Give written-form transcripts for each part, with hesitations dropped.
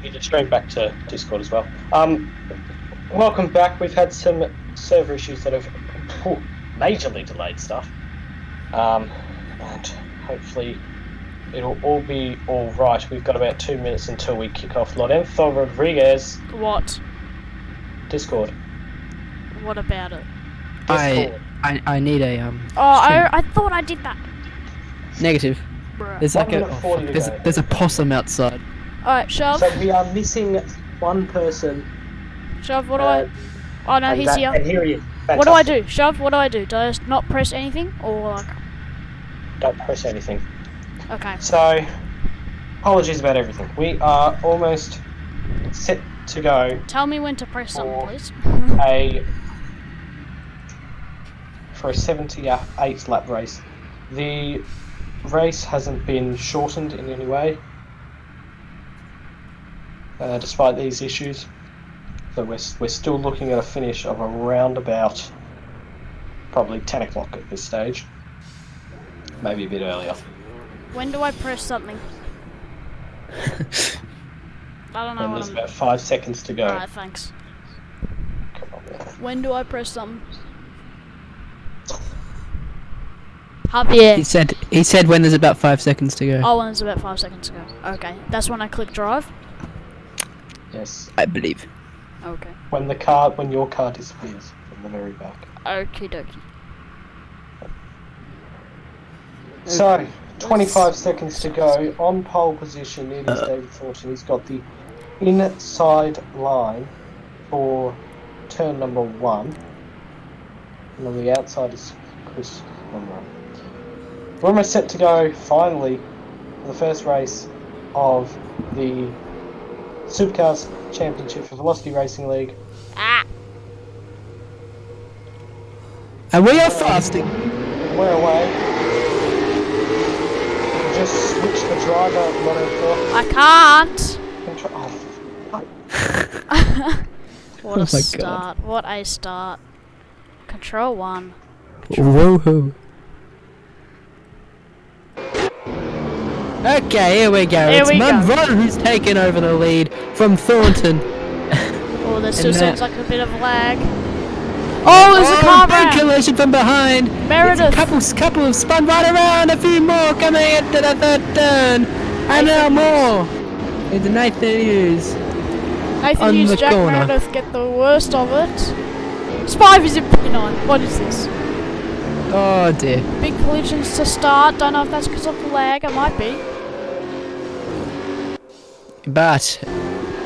you can stream back to Discord as well. Welcome back. We've had some server issues that have majorly delayed stuff. And hopefully it'll all be all right. We've got about 2 minutes until we kick off. Lorenzo Rodriguez. What? Discord. What about it? Discord. I need a Oh, I thought I did that. Negative. Bruh. There's like 1 minute 40 to go. there's a possum outside. Alright, Shove. So we are missing one person. Shove, what do I... Oh no, he's here. And here he is. What do I do? Shove, what do I do? Do I just not press anything? Or like... Don't press anything. Okay. So, apologies about everything. We are almost set to go Tell me when to press something, please. for a 78 lap race. The race hasn't been shortened in any way, despite these issues. So we're still looking at a finish of around about probably 10 o'clock at this stage. Maybe a bit earlier. When do I press something? I don't know And what there's I'm... about 5 seconds to go. Alright, thanks. Come on, man. When do I press something? Javier. He said when there's about 5 seconds to go. Oh, when there's about 5 seconds to go. Okay, that's when I click drive? Yes. I believe. Okay. When your car disappears from the very back. Okie dokie. So, 25 seconds to go. On pole position, it is David Thornton. He's got the inside line for turn number 1. And on the outside is Chris Monroe. We're almost set to go, finally, for the first race of the Supercars Championship for Velocity Racing League. Ah! And we are fasting. We're away. Just switch the driver, Lorenzo. I can't! What Oh a my start. What a start. Control 1. Woohoo. Okay, here we go. Here It's we go. Monroe who's taken over the lead from Thornton. Oh, there still And seems like a bit of lag. Oh, there's a car big wreck! collision from behind. Meredith! Couple have spun right around. A few more coming into the third turn. And now more. It's Nathan Hughes. Nathan on Hughes, the Jack corner. Meredith get the worst of it. Spivey's in P9. What is this? Oh dear. Big collisions to start. Don't know if that's because of the lag. It might be. But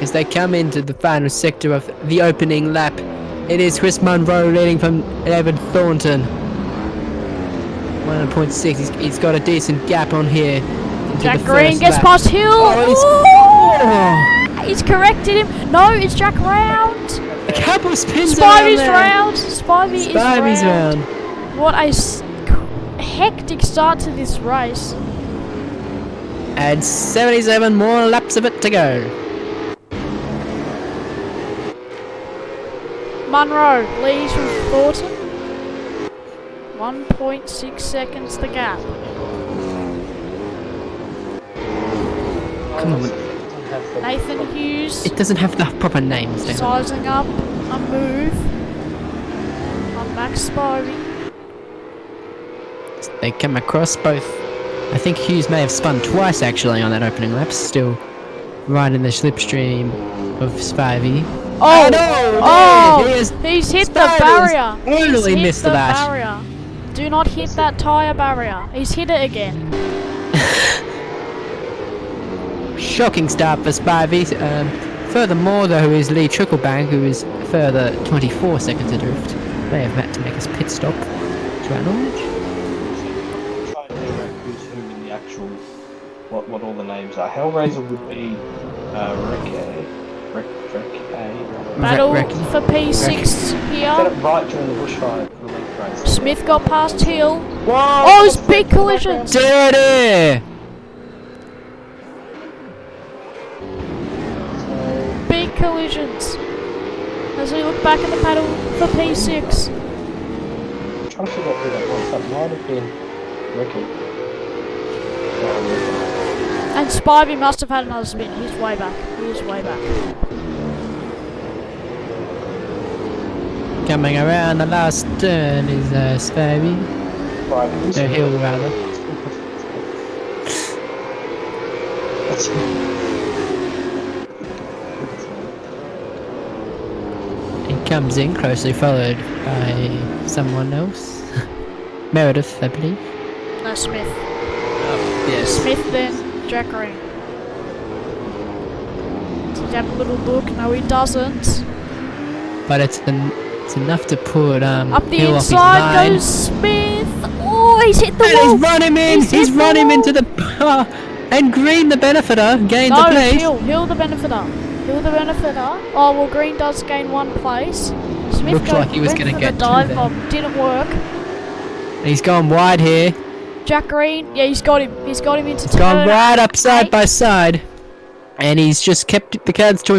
as they come into the final sector of the opening lap, it is Chris Monroe leading from David Thornton. 1.6. He's got a decent gap on here. Jack Green gets past Hill. He's corrected him. No, it's Jack Round. A couple spins Spivey's around round. Spivey is Spivey's round. round. What a hectic start to this race. And 77 more laps of it to go. Munro leads from Thornton. 1.6 seconds the gap. Come on. Nathan Hughes It doesn't have the proper names down. sizing up a move on Max Spivey. They come across both. I think Hughes may have spun twice actually on that opening lap. Still right in the slipstream of Spivey. Oh, no! Oh! He is He's hit the Spivey's barrier. totally He's missed hit the that. barrier. Do not hit that tyre barrier. He's hit it again. Shocking start for Spivey. Furthermore, though, is Lee Tricklebank, who is further 24 seconds adrift. May have had to make his pit stop, to our knowledge. Try and figure out who's who in the actual, what all the names are. Hellraiser would be Rick A. Battle Wreck. for P6 Get here. it right during the bushfire for the length race. Smith got past Hill. Whoa! Oh, it's big collisions. Dirty! Big collisions. As we look back at the battle for P6. I'm trying to figure out who that was. That might have been Ricky. And Spivey must have had another spin. He's way back. He's way back. Coming around the last turn is Spivey. Right. No, Hill rather. He comes in closely followed by someone else. Meredith, I believe. No, Smith. Oh, yes. Smith, then Jack Green. Does he have a little look? No, he doesn't. But it's enough to put Up the Hill off his inside line. goes Smith. Oh, he's hit the And wall. he's run him in! He's hit run the him wall. into the and Green the benefiter gains a No, place. Hill the benefiter. Hill the benefiter. Oh, well, Green does gain one place. Smith Looked like he was went gonna for get the two dive there. bomb. Didn't work. He's gone wide here. Jack Green, yeah, he's got him. He's got him into He's gone turn right up side 8. by side. And he's just kept the cards to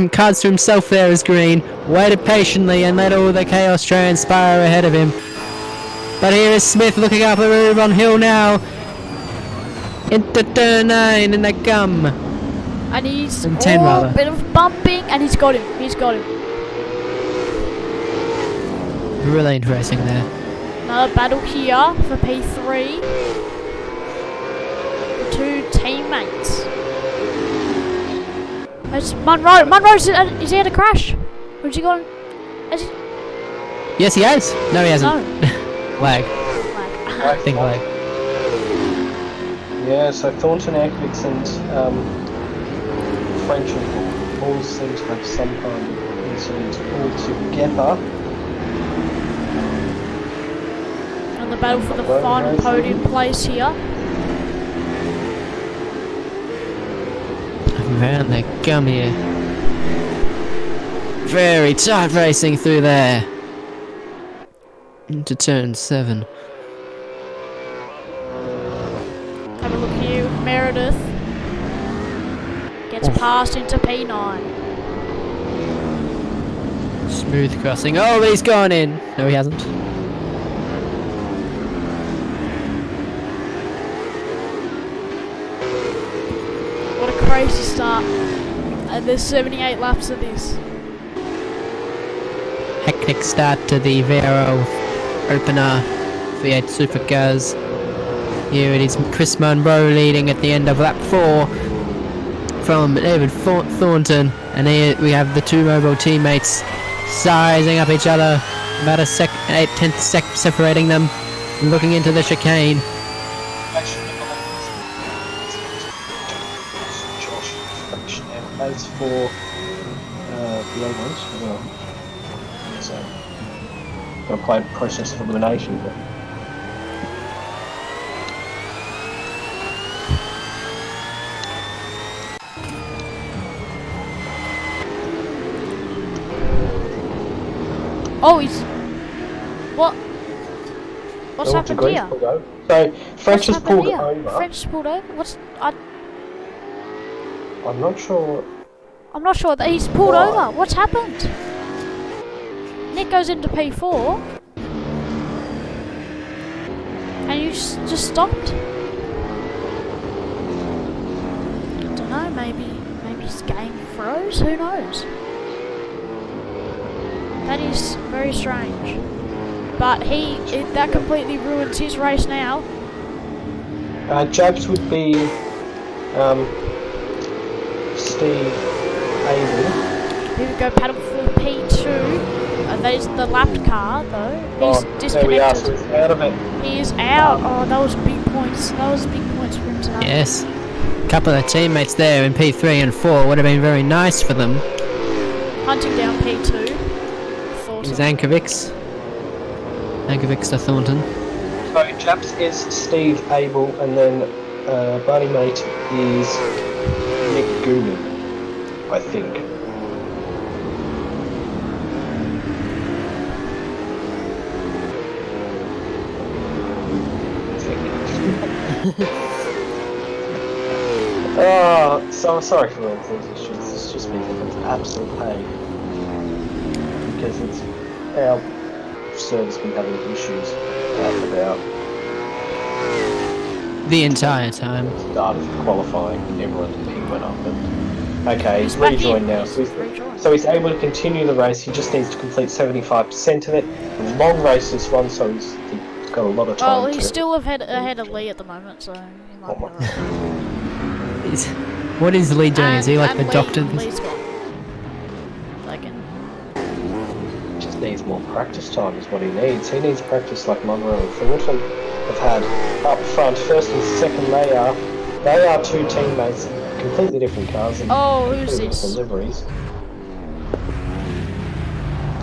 himself there as Green. Waited patiently and let all the chaos transpire ahead of him. But here is Smith looking up the move on Hill now. Into turn 9 and they come. And he's And 10 rather. a bit of bumping, and he's got him. He's got him. Really interesting there. Another battle here for P3. The two teammates. There's Munro. Munro's is he had a crash? Where's he gone? Has he? Yes, he has. No, he hasn't. No. Lag. Like, I think lag. Yeah, so Thornton, Equix and French all seem to have some kind of incident all together. and the battle for the Well, final nice. podium place here. Man, they come here. Very tight racing through there. Into turn 7. Have a look here. Meredith gets passed into P9. Smooth crossing. Oh, he's gone in. No, he hasn't. What a crazy start. And there's 78 laps of this. Hectic start to the Vero opener V8 Supercars. Here it is Chris Munro leading at the end of lap 4 from David Thornton, and here we have the two mobile teammates sizing up each other, about a 8/10 sec separating them, looking into the chicane. As for the other ones, well, so got to play process of elimination. But Oh, he's... What? What's Oh, happened Green's here? pulled over. So French has What's happened pulled here? over. French pulled over? What's... I'm not sure. I'm not sure that he's pulled Why? over. What's happened? Nick goes into P4. And you just stopped? I don't know, maybe his game froze? Who knows? That is very strange. But that completely ruins his race now. Jabs would be Steve Abel. Here we go, paddle for P2. That is the lapped car, though. He's disconnected. There we are, so he's out of it. He is out. Oh, that was big points. That was big points for him tonight. Yes, a couple of teammates there in P3 and 4 would have been very nice for them. Hunting down P2. Here's Ankovics. Ankovics to Thornton. So Jabs is Steve Abel, and then buddy mate is Nick Goonan, I think. Oh, so I'm sorry for all these issues. It's just been an absolute pain because our server's been having issues out and about. The entire time. Start of qualifying, everyone he went up and okay, he's back rejoined in. now. So he's able to continue the race. He just needs to complete 75% of it. A long race this one, so he's got a lot of time. Well, he's still ahead of Lee at the moment, so he might be alright. What is Lee doing? Is he like the doctor? Lee's gone. Just needs more practice time is what he needs. He needs practice like Monroe and Thornton have had up front. First and second they are two teammates, completely different cars and who's completely this? different liveries.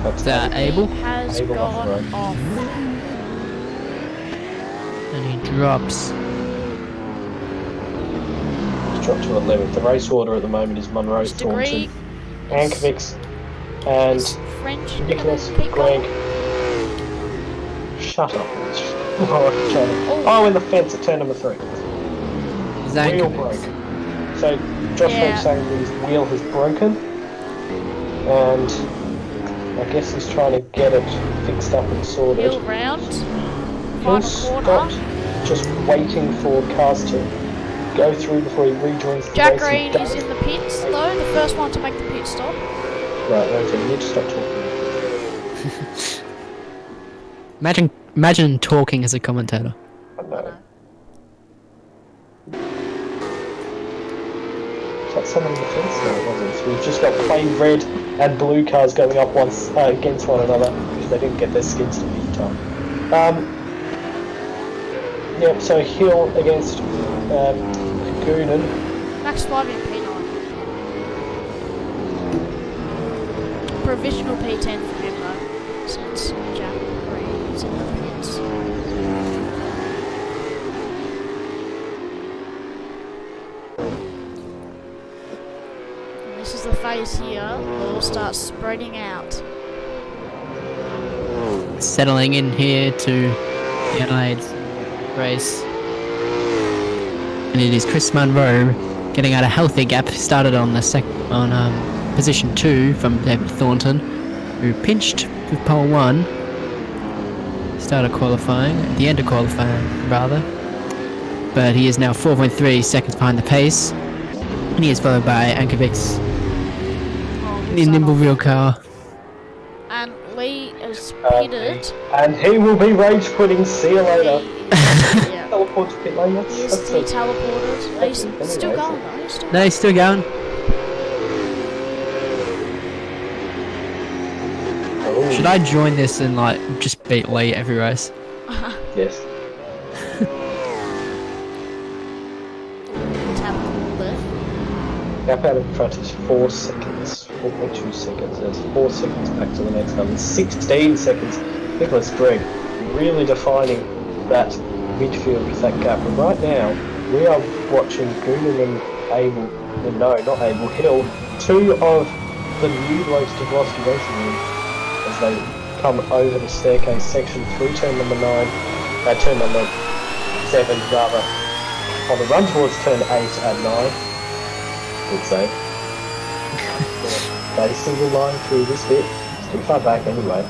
That's Abel? He has Abel off the gone road. off. And he drops. He's dropped to 11th. The race order at the moment is Monroe, Thornton, Ankovics, and French Nicholas, people. Greg. Shut up. Oh, in the fence at turn number 3. Wheel broke. So Josh was saying that his wheel has broken, and I guess he's trying to get it fixed up and sorted. Hill round. He'll Final corner. stop, just waiting for cars to go through before he rejoins the Jack race. Green is in the pits though, the first one to make the pit stop. Right, okay, you need to stop talking. Imagine talking as a commentator. I know. That's someone in the fence now, wasn't it? So we've just got plain red and blue cars going up once against one another because they didn't get their skins to meet up. Yep, so Hill against Goonan. Max 5 in P9. Provisional P10 for him though, since Jack Green is in the pits. And this is the phase here, we'll start spreading out. Settling in here to the Adelaide race. And it is Chris Munro getting out a healthy gap. Started on the position 2 from David Thornton, who pinched with pole 1. Started qualifying, at the end of qualifying rather. But he is now 4.3 seconds behind the pace. And he is followed by Ankovics in the nimble wheel car. And Lee is pitted. And he will be rage quitting. See you later. Yeah. Teleport to pit lane. He teleported. He's still going though. No, he's still going. Oh. Should I join this and like just beat Lee every race? Yes. Gap out in front is 4 seconds. 4.2 seconds. There's 4 seconds back to the next one. 16 seconds. Nicholas Gregg really defining that midfield with that gap. And right now, we are watching Goonan and Abel, no, not Abel, Hill, 2 of the new blokes to Velocity Racing Room as they come over the staircase section through turn number 9, turn number 7 rather, on the run towards turn 8 and 9, would say. They single line through this bit, it's too far back anyway.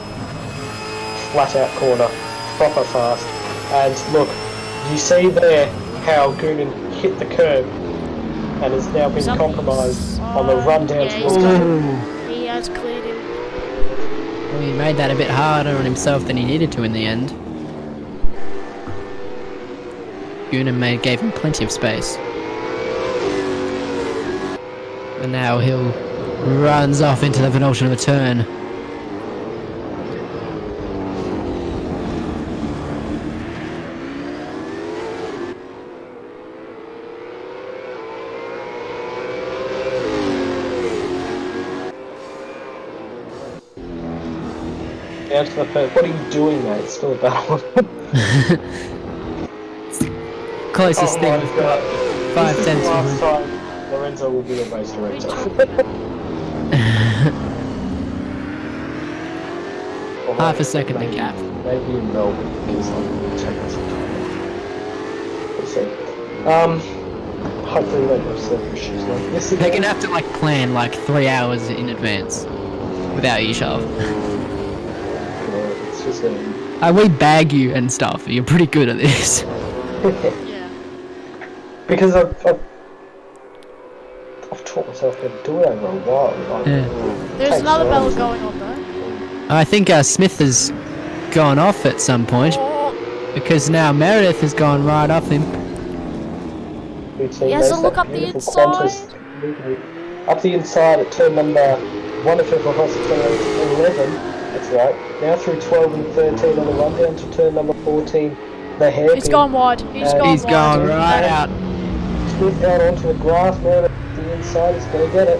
Flat out corner, proper fast, and look, you see there how Goonan hit the curb and has now been compromised on the run down towards turn. He has cleared him. Well, he made that a bit harder on himself than he needed to in the end. Goonan gave him plenty of space. And now Hill runs off into the penultimate turn. Down to the first. What are you doing, mate? It's still a battle. Closest thing my we've God. got. 5 This is tenths. the last time Lorenzo will be a race director. Half a second the gap. Maybe in Melbourne, because I'm going to take some time. We'll see. Hopefully they don't have server issues like this They're again. gonna have to like plan like 3 hours in advance without each other. It's just We bag you and stuff. You're pretty good at this. Yeah. Because I've taught myself how to do it over a while. Like, Yeah. There's takes another battle time. going on though. I think Smith has gone off at some point Oh, because now Meredith has gone right off him. Good team. he has to There's look that up the beautiful inside. Qantas movement. Up the inside at turn number 1 of Fifth House, turn 11. That's right. Now through 12 and 13 on the run down to turn number 14. The hairpin. He's gone wide. He's gone He's wide. gone right out. Smith out onto the grass. Meredith at the inside is going to get it.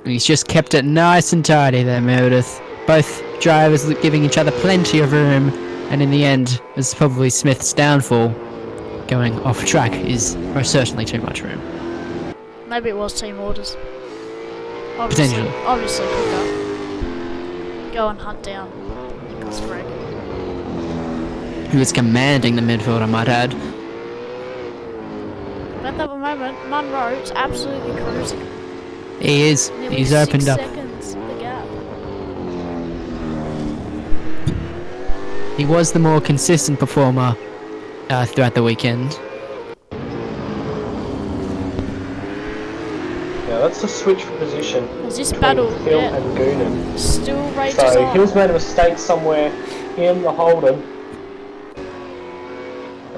He's just kept it nice and tidy there, Meredith. Both drivers giving each other plenty of room, and in the end, it's probably Smith's downfall. Going off track is most certainly too much room. Maybe it was team orders. Potentially. Obviously, quicker. Go and hunt down Nicholas Gregg. Who is commanding the midfield, I might add. At that moment, Munro's absolutely cruising. He is. Nearly He's 6 opened up. seconds the gap. He was the more consistent performer throughout the weekend. Now that's the switch for position. As this between battle, Hill yeah, and Goonan. still rages So on. Hill's made a mistake somewhere in the Holden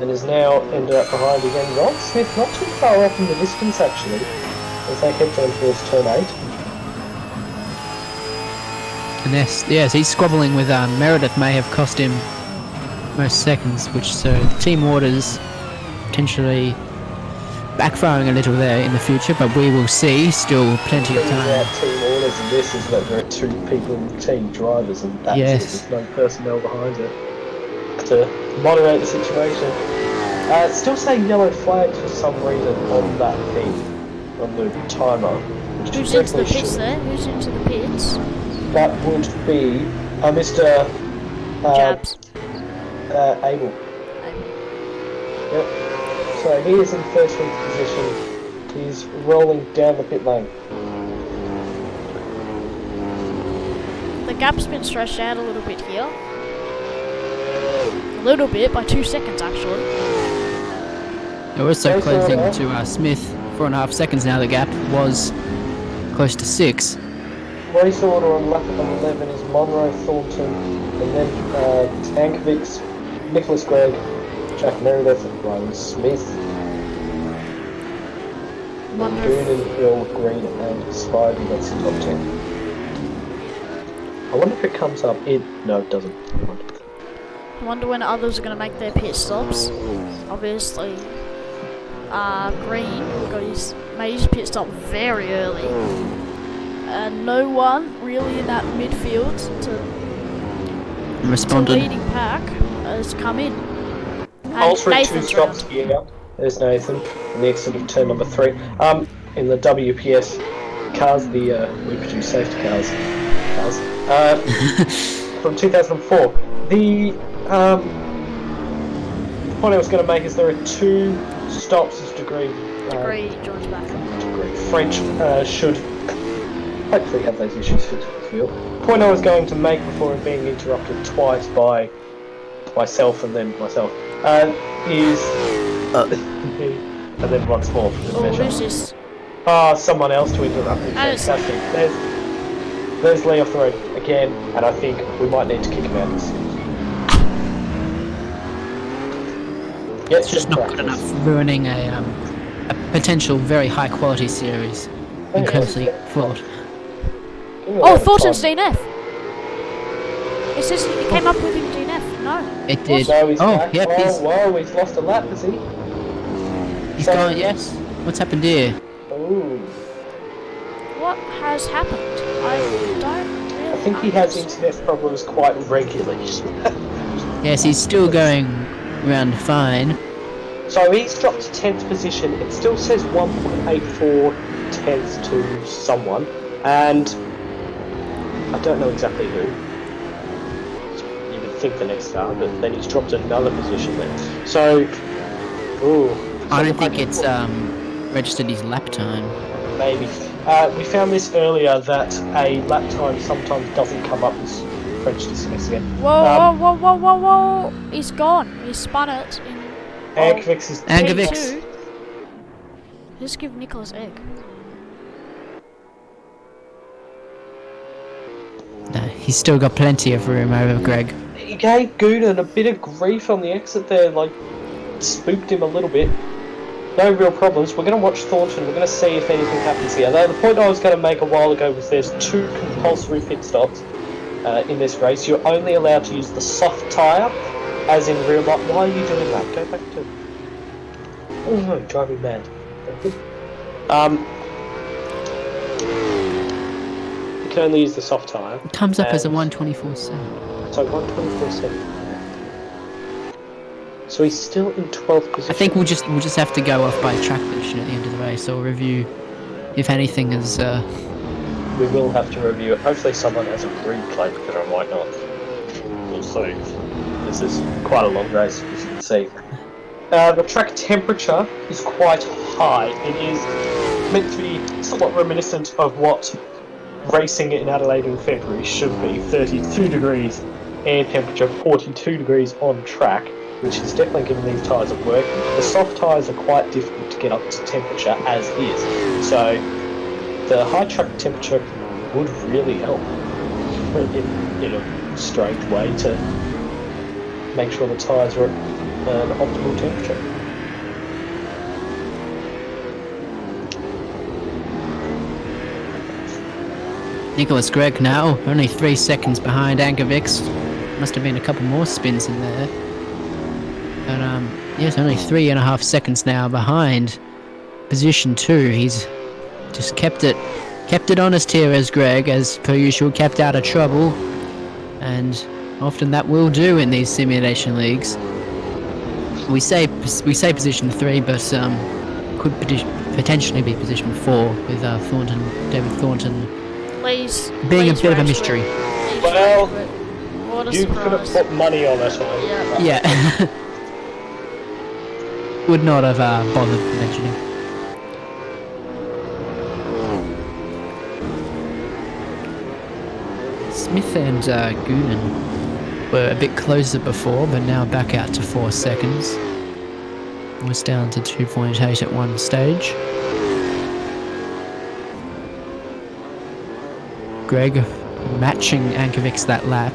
and is now ended up behind again. Rob Smith not too far off in the distance actually as they head down towards turn 8. And yes, he's squabbling with Meredith may have cost him most seconds, which so team orders potentially backfiring a little there in the future, but we will see. Still plenty of time. About team orders and this is that there are 2 people in the team drivers and that's Yes. it. There's no personnel behind it to moderate the situation. Still saying yellow flags for some reason on that thing, on the timer. Which Who's it into the definitely pits should. there? Who's into the pits? That would be Mr. Jabs. Abel. Yep. So he is in first week position. He's rolling down the pit lane. The gap's been stretched out a little bit here. A little bit, by 2 seconds actually. We're also Race closing order. to Smith 4.5 seconds now. The gap was close to 6. Race order on lap number 11 is Monroe, Thornton, and then Tankovics, Nicholas Gregg, Jack Meredith, and Ryan Smith. Wonder Goonan, Hill, Green, and Spivey, that's the top 10. I wonder if it comes up. No, it doesn't. I wonder when others are going to make their pit stops. Obviously, Green made his pit stop very early. And no one really in that midfield to Responded. leading pack has come in. All And through 2 Nathan's stops round. here. There's Nathan in the exit of turn number 3. In the WPS cars, the we produce safety cars, from 2004. The point I was going to make is there are 2 stops as Degree Joins back. French should hopefully have those issues fixed with the field. Point I was going to make before it being interrupted twice by myself and then myself is and then once more for the Oh, measure. who's this? Someone else to interrupt me. Anderson. Fantastic. There's Lee off the road again, and I think we might need to kick him out of this. It's just not good enough, ruining a potential very high quality series. Incredibly flawed. Oh, Thornton's DNF. It says he came up with him DNF. No. It did. No, he's Oh, back. yep, Whoa, he's lost a lap, has he? he's gone. Yes. What's happened here? Ooh. What has happened? I don't really I think he has understand. internet problems quite regularly. Yes, he's still going around fine. So he's dropped to 10th position. It still says 1.84 tenths to someone, and I don't know exactly who. You would think the next car, but then he's dropped another position there. So, I don't think it's registered his lap time. maybe. We found this earlier that a lap time sometimes doesn't come up as French dismiss again. Whoa. He's gone. He spun it in Ankovics is Ankovics. P2. Just give Nicholas egg. No, he's still got plenty of room over Greg. He gave Goonan a bit of grief on the exit there, like, spooked him a little bit. No real problems. We're going to watch Thornton. We're going to see if anything happens here. Though the point I was going to make a while ago was there's 2 compulsory pit stops in this race. You're only allowed to use the soft tyre, as in real life. Why are you doing that? Go back to... Oh no, drive me mad. You can only use the soft tyre. It comes up as a 124.7. So 124.7. So he's still in 12th position. I think we'll just have to go off by track position at the end of the race, or review if anything is. We will have to review it. Hopefully someone has a replay, but I might not. We'll see. This is quite a long race, as you can see. The track temperature is quite high. It is meant to be somewhat reminiscent of what racing in Adelaide in February should be. 32 degrees air temperature, 42 degrees on track, which is definitely giving these tyres a work. The soft tyres are quite difficult to get up to temperature as is. So the high track temperature would really help in a strange way to make sure the tyres are at an optimal temperature. Nicholas Gregg now, only 3 seconds behind Ankovics. Must have been a couple more spins in there. But yes, only 3.5 seconds now behind position 2. He's just kept it honest here as Greg, as per usual, kept out of trouble, and often that will do in these simulation leagues. We say position 3, but could potentially be position 4 with David Thornton being a bit of a mystery. Well, you could have put money on it. Yeah. Would not have bothered mentioning. Smith and Goonan were a bit closer before, but now back out to 4 seconds. Was down to 2.8 at one stage. Greg matching Ankovics that lap.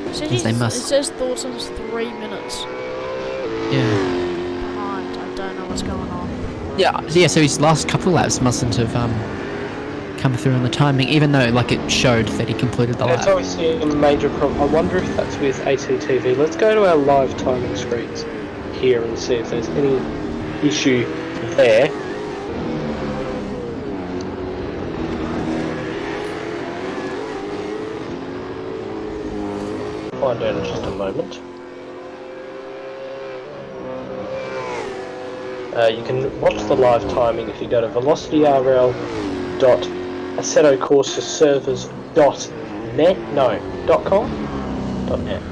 It says Thornton's 3 minutes Yeah. behind. I don't know what's going on. Yeah, so his last couple laps mustn't have come through on the timing, even though like it showed that he completed the That's lap. obviously a major problem. I wonder if that's with ACTV. Let's go to our live timing screens here and see if there's any issue there. Find out in just a moment. You can watch the live timing if you go to velocityRL.AssetoCourseServers.net. No, .com? .net.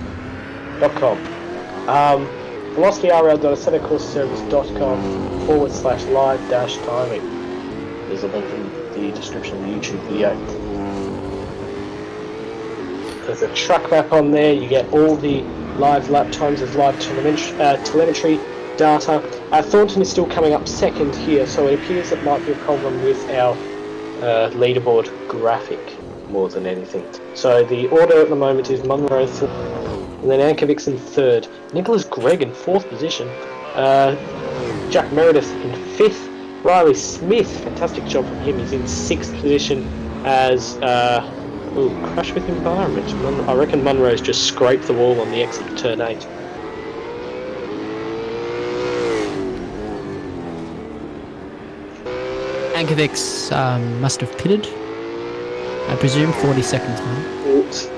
.com. velocityRL.AssetoCourseServers.com/live-timing. There's a link in the description of the YouTube video. There's a track map on there. You get all the live lap times. There's live telemetry data. Thornton is still coming up second here, so it appears it might be a problem with our leaderboard graphic more than anything. So the order at the moment is Munro, and then Ankovics in 3rd, Nicholas Gregg in 4th position, Jack Meredith in 5th, Riley Smith, fantastic job from him, he's in 6th position as crash with environment. I reckon Munro's just scraped the wall on the exit of turn 8. Ankovics must have pitted, I presume, 40 seconds now. Oops.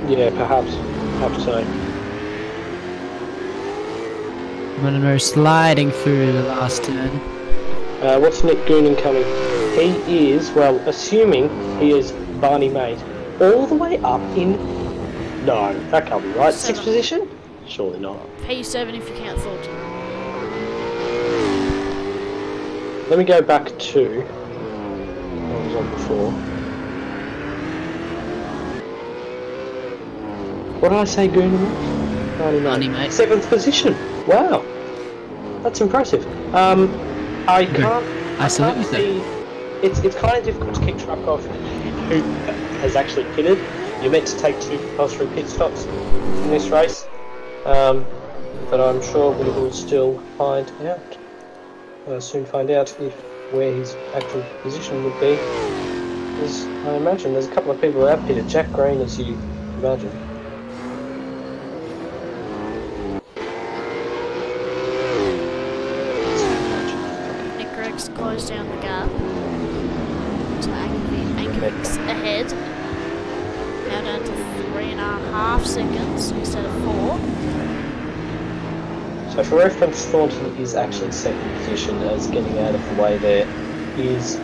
Yeah, perhaps so. Monroe sliding through the last turn. What's Nick Goonan coming? He is, well, assuming he is Barney Mate, all the way up in... No, that can't be right. 6th position? Surely not. P7 if you count Thornton. Let me go back to what I was on before. What did I say Goonan was? mate. 7th position. Wow, that's impressive. I can't. I salute you, sir. see. It's kind of difficult to keep track of who has actually pitted. You're meant to take 2 compulsory pit stops in this race, but I'm sure we will still find out. Soon find out where his actual position would be. As I imagine there's a couple of people who have pitted. Jack Green, as you imagine. Nick Greg's closed down the gap. So Ankovic ahead. Now down to 3.5 seconds instead of 4. So for reference, Thornton is actually 2nd position, as getting out of the way there is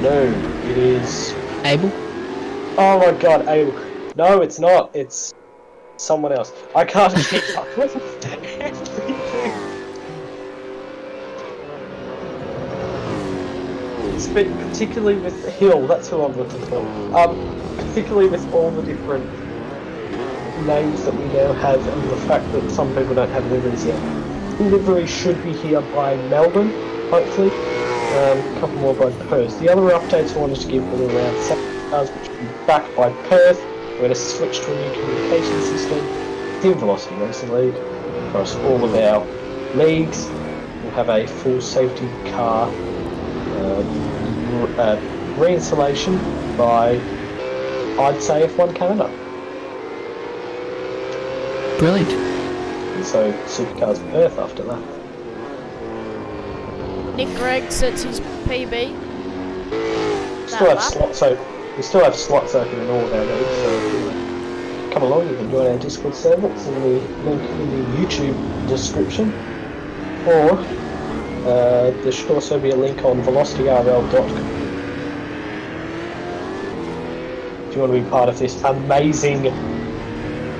No, it is Abel? Oh my god, Abel. No, it's not. It's someone else. I can't keep up with everything. Particularly with Hill, that's who I'm looking for. Particularly with all the different names that we now have, and the fact that some people don't have liveries yet. Livery should be here by Melbourne, hopefully. A couple more by Perth. The other updates I wanted to give were around Supercars, which will be back by Perth. We're going to switch to a new communication system. Team Velocity Racing League across all of our leagues. We'll have a full safety car reinstallation by, I'd say, F1 Canada. Brilliant. And so Supercars Perth after that. Nick Gregg sets his PB. Still have slots, so we still have slots open in all of our leagues. So if you come along, you can join our Discord server. It's in the link in the YouTube description, or there should also be a link on velocityrl.com. If you want to be part of this amazing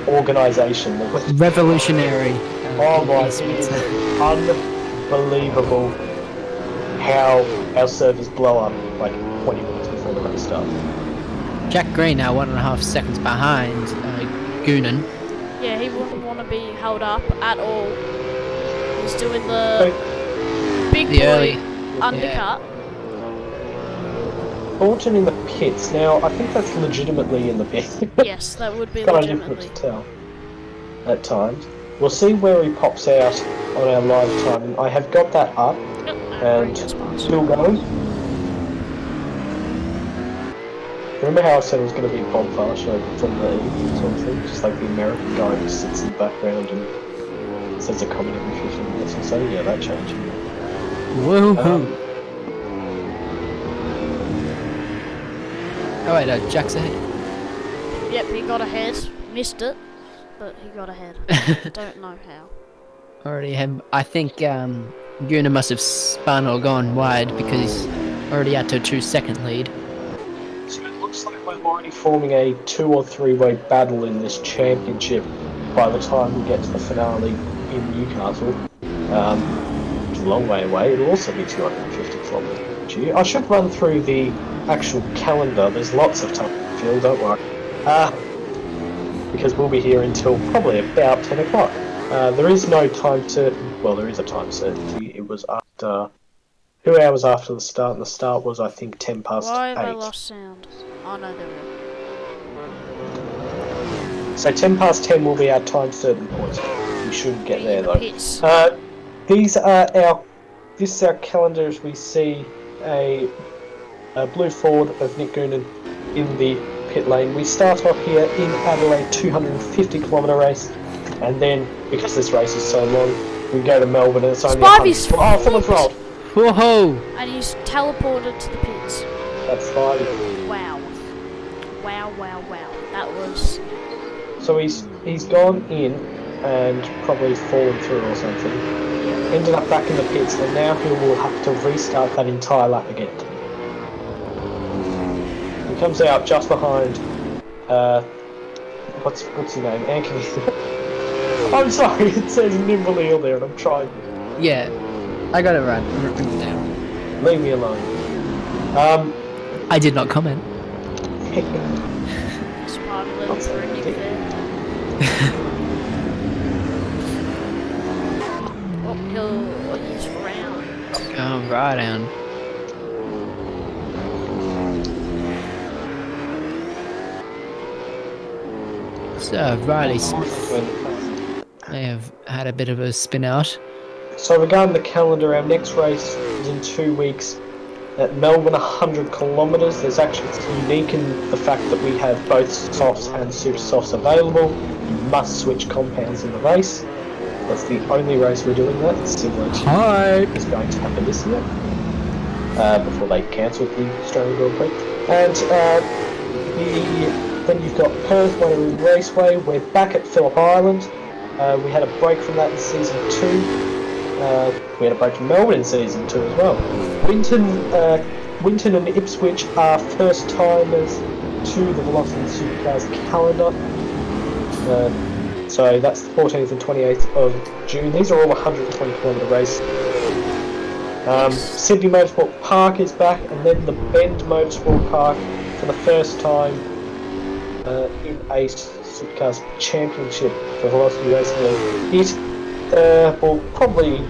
organisation, Revolutionary. Oh my, it is unbelievable how our servers blow up like 20 minutes before the race starts. Jack Green now 1.5 seconds behind Goonan. Yeah, he wouldn't want to be held up at all. He's doing the big boy early undercut. Thornton in the pits. Now, I think that's legitimately in the pits. Yes, that would be Kind of legitimately. difficult to tell at times. We'll see where he pops out on our live time. I have got that up and still going. Remember how I said it was going to be a bonfire show from the sort of thing? Just like the American guy who sits in the background and says a comment every 15 minutes or so? Yeah, that changed. Woohoo! Oh wait, no, Jack's ahead. Yep, he got ahead. Missed it, but he got ahead. Don't know how. Already have. I think Guna must have spun or gone wide because he's already out to a 2-second lead. So it looks like we're already forming a 2 or 3-way battle in this championship by the time we get to the finale in Newcastle. Which is a long way away. It'll also be 250 kilometres. I should run through the actual calendar. There's lots of time to fill, don't worry. Because we'll be here until probably about 10 o'clock. There is no time certainty. Well, there is a time certainty. It was after 2 hours after the start, and the start was, I think, 10 past 8. Why have I lost sound? Oh no, there we go. So 10 past 10 will be our time certain point. We should get there though. Pits. This is our calendar as we see a blue Ford of Nick Goonan in the pit lane. We start off here in Adelaide, 250-kilometre race, and then because this race is so long, we go to Melbourne and it's only Spivey's oh, someone's rolled. Whoa! And he's teleported to the pits. That's fine. Wow. Wow. That was... So he's gone in and probably fallen through or something. Ended up back in the pits, and now he will have to restart that entire lap again. He comes out just behind, what's his name? Anthony. I'm sorry, it says Nimble Eel there, and I'm trying. Yeah, I got it right. I'm ripping it down. Leave me alone. I did not comment. Spivey little for Nick there. Oh, he'll use round. Going right down. So, Riley Smith may have had a bit of a spin out. So regarding the calendar, our next race is in 2 weeks at Melbourne, 100 kilometres. There's actually, it's unique in the fact that we have both softs and super softs available. You must switch compounds in the race. That's the only race we're doing that. It's similar to is going to happen this year before they cancelled the Australian Grand Prix. And then you've got Perth, Wanneroo Raceway. We're back at Phillip Island. We had a break from that in season 2. We had a break from Melbourne in season 2 as well. Winton and Ipswich are first timers to the Velocity Supercars calendar. So that's the 14th and 28th of June. These are all 120 kilometre races. Sydney Motorsport Park is back, and then the Bend Motorsport Park for the first time in a Supercars championship for Velocity Racing League. It will probably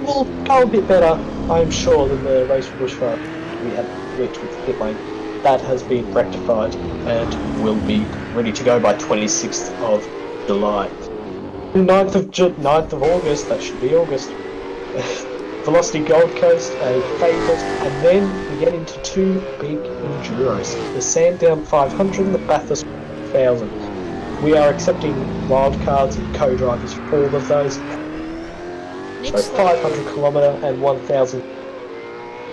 will go a bit better, I'm sure, than the race for Bushfire we had reached with pit lane. That has been rectified and will be ready to go by 26th of July. 9th of August, that should be August. Velocity Gold Coast, a favourite, and then we get into 2 big enduros, the Sandown 500 and the Bathurst 1000. We are accepting wildcards and co-drivers for all of those. So 500 kilometre and 1000.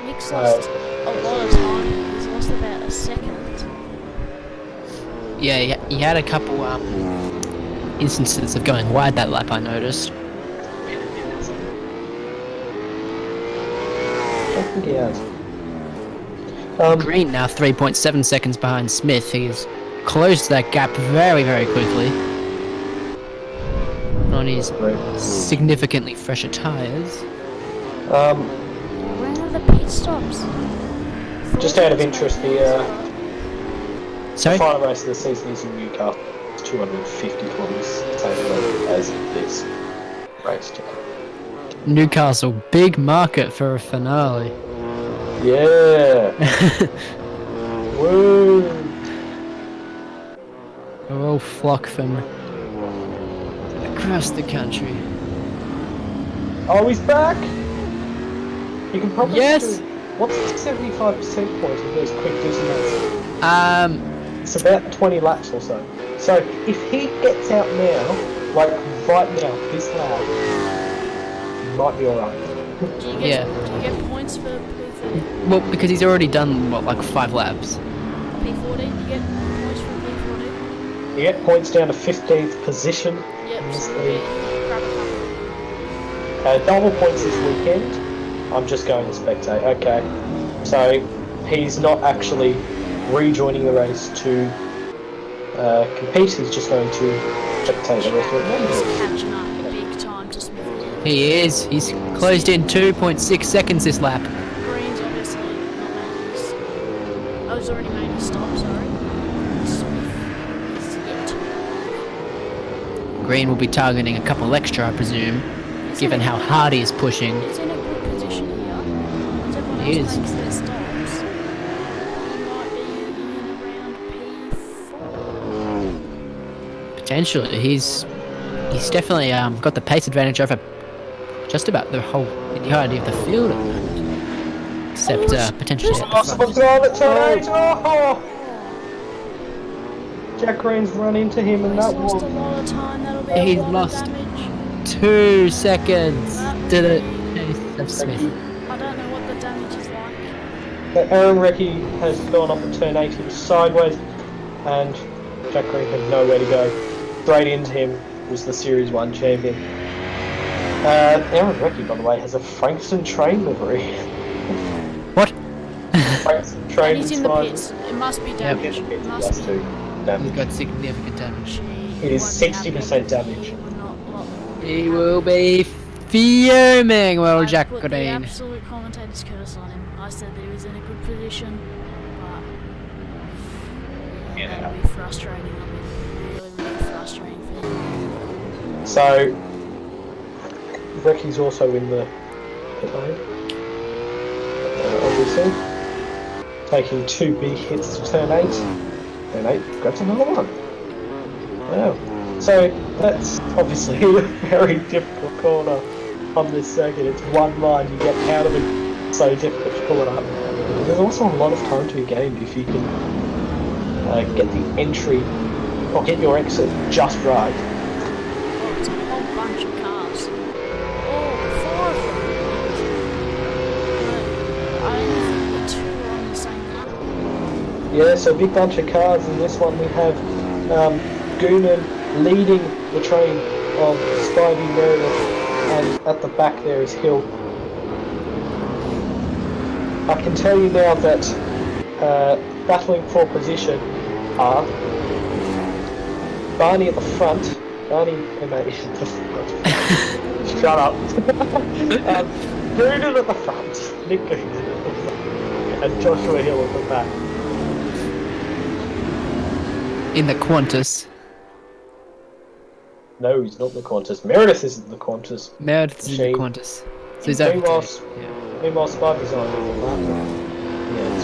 Nick's lost a lot of time. He's lost about a second. Yeah, he had a couple instances of going wide that lap, I noticed. I think he has. Green now 3.7 seconds behind Smith. He's closed that gap very, very quickly on his significantly fresher tyres. When are the pit stops? Just out of interest, the Sorry? final race of the season is in Newcastle. It's 250 kilometres, same as this race ticket. Newcastle, big market for a finale. Yeah! Woo! A all flock from across the country. Oh, he's back! You can probably Yes! do, what's the 75% point of those quick dizzy laps? It's about 20 laps or so. So, if he gets out now, like right now, this lap, he might be alright. Do you get points for P13? Well, because he's already done, what, like 5 laps? P14? You get points for P14? You get points down to 15th position. Yep, This so league. grab a couple. Double points this weekend. I'm just going to spectate. Okay. So, he's not actually rejoining the race to compete. He's just going to spectate the rest of He's it. catching up big time to Smith. He is. He's closed in 2.6 seconds this lap. Green's obviously not made his... Oh, he's already made his stop, sorry. Smith is yet to. Green will be targeting a couple extra, I presume, given how hard he is pushing. He's in a good position here. As everyone He else is. makes their stops, he might be in around P4. Potentially, he's definitely got the pace advantage over just about the entirety of the field at the moment. Except potentially at the Possible front. drive at turn 8. Oh! Jack Green's run into him, and He's that lost was. a lot of time, that'll be He's a lot lost of damage. 2 seconds to the pace of Smith. I don't know what the damage is like. Aaron Recchi has gone off at turn 8. He was sideways, and Jack Green had nowhere to go. Straight into him was the Series 1 champion. Aaron Recchi, by the way, has a Frankston train livery. What? Frankston train And he's in the inspired- pits. It must be damage. It Yes, must be. He's damage. got significant damage. It is 60% damage. He would not lot. He will be fuming, well, I Jack put the Green. absolute commentator's curse on him. I said that he was in a good position, but that'll be frustrating. frustrating thing. So, Recky's also in the pit lane, obviously. Taking 2 big hits to turn 8. Turn 8 grabs another one. Wow. So, that's obviously a very difficult corner on this circuit. It's one line you get out of it. So difficult to pull it up. There's also a lot of time to be gained if you can get the entry or get your exit just right. Oh, it's a whole bunch of cars. Oh, 4 of them. But I only think that 2 are on the same lap. Yeah, so a big bunch of cars. In this one we have Goonan leading the train of Spivey Meredith, and at the back there is Hill. I can tell you now that battling for position are Barney at the front. Barney and at the front. Shut up. Goonan at the front. Nick Goonan at the front. And Joshua Hill at the back. In the Qantas. No, he's not the Qantas. Meredith isn't the Qantas. Meredith's in the Shane. Qantas. So he's Meanwhile, overtaken. meanwhile Spivey's on the lap. Yeah,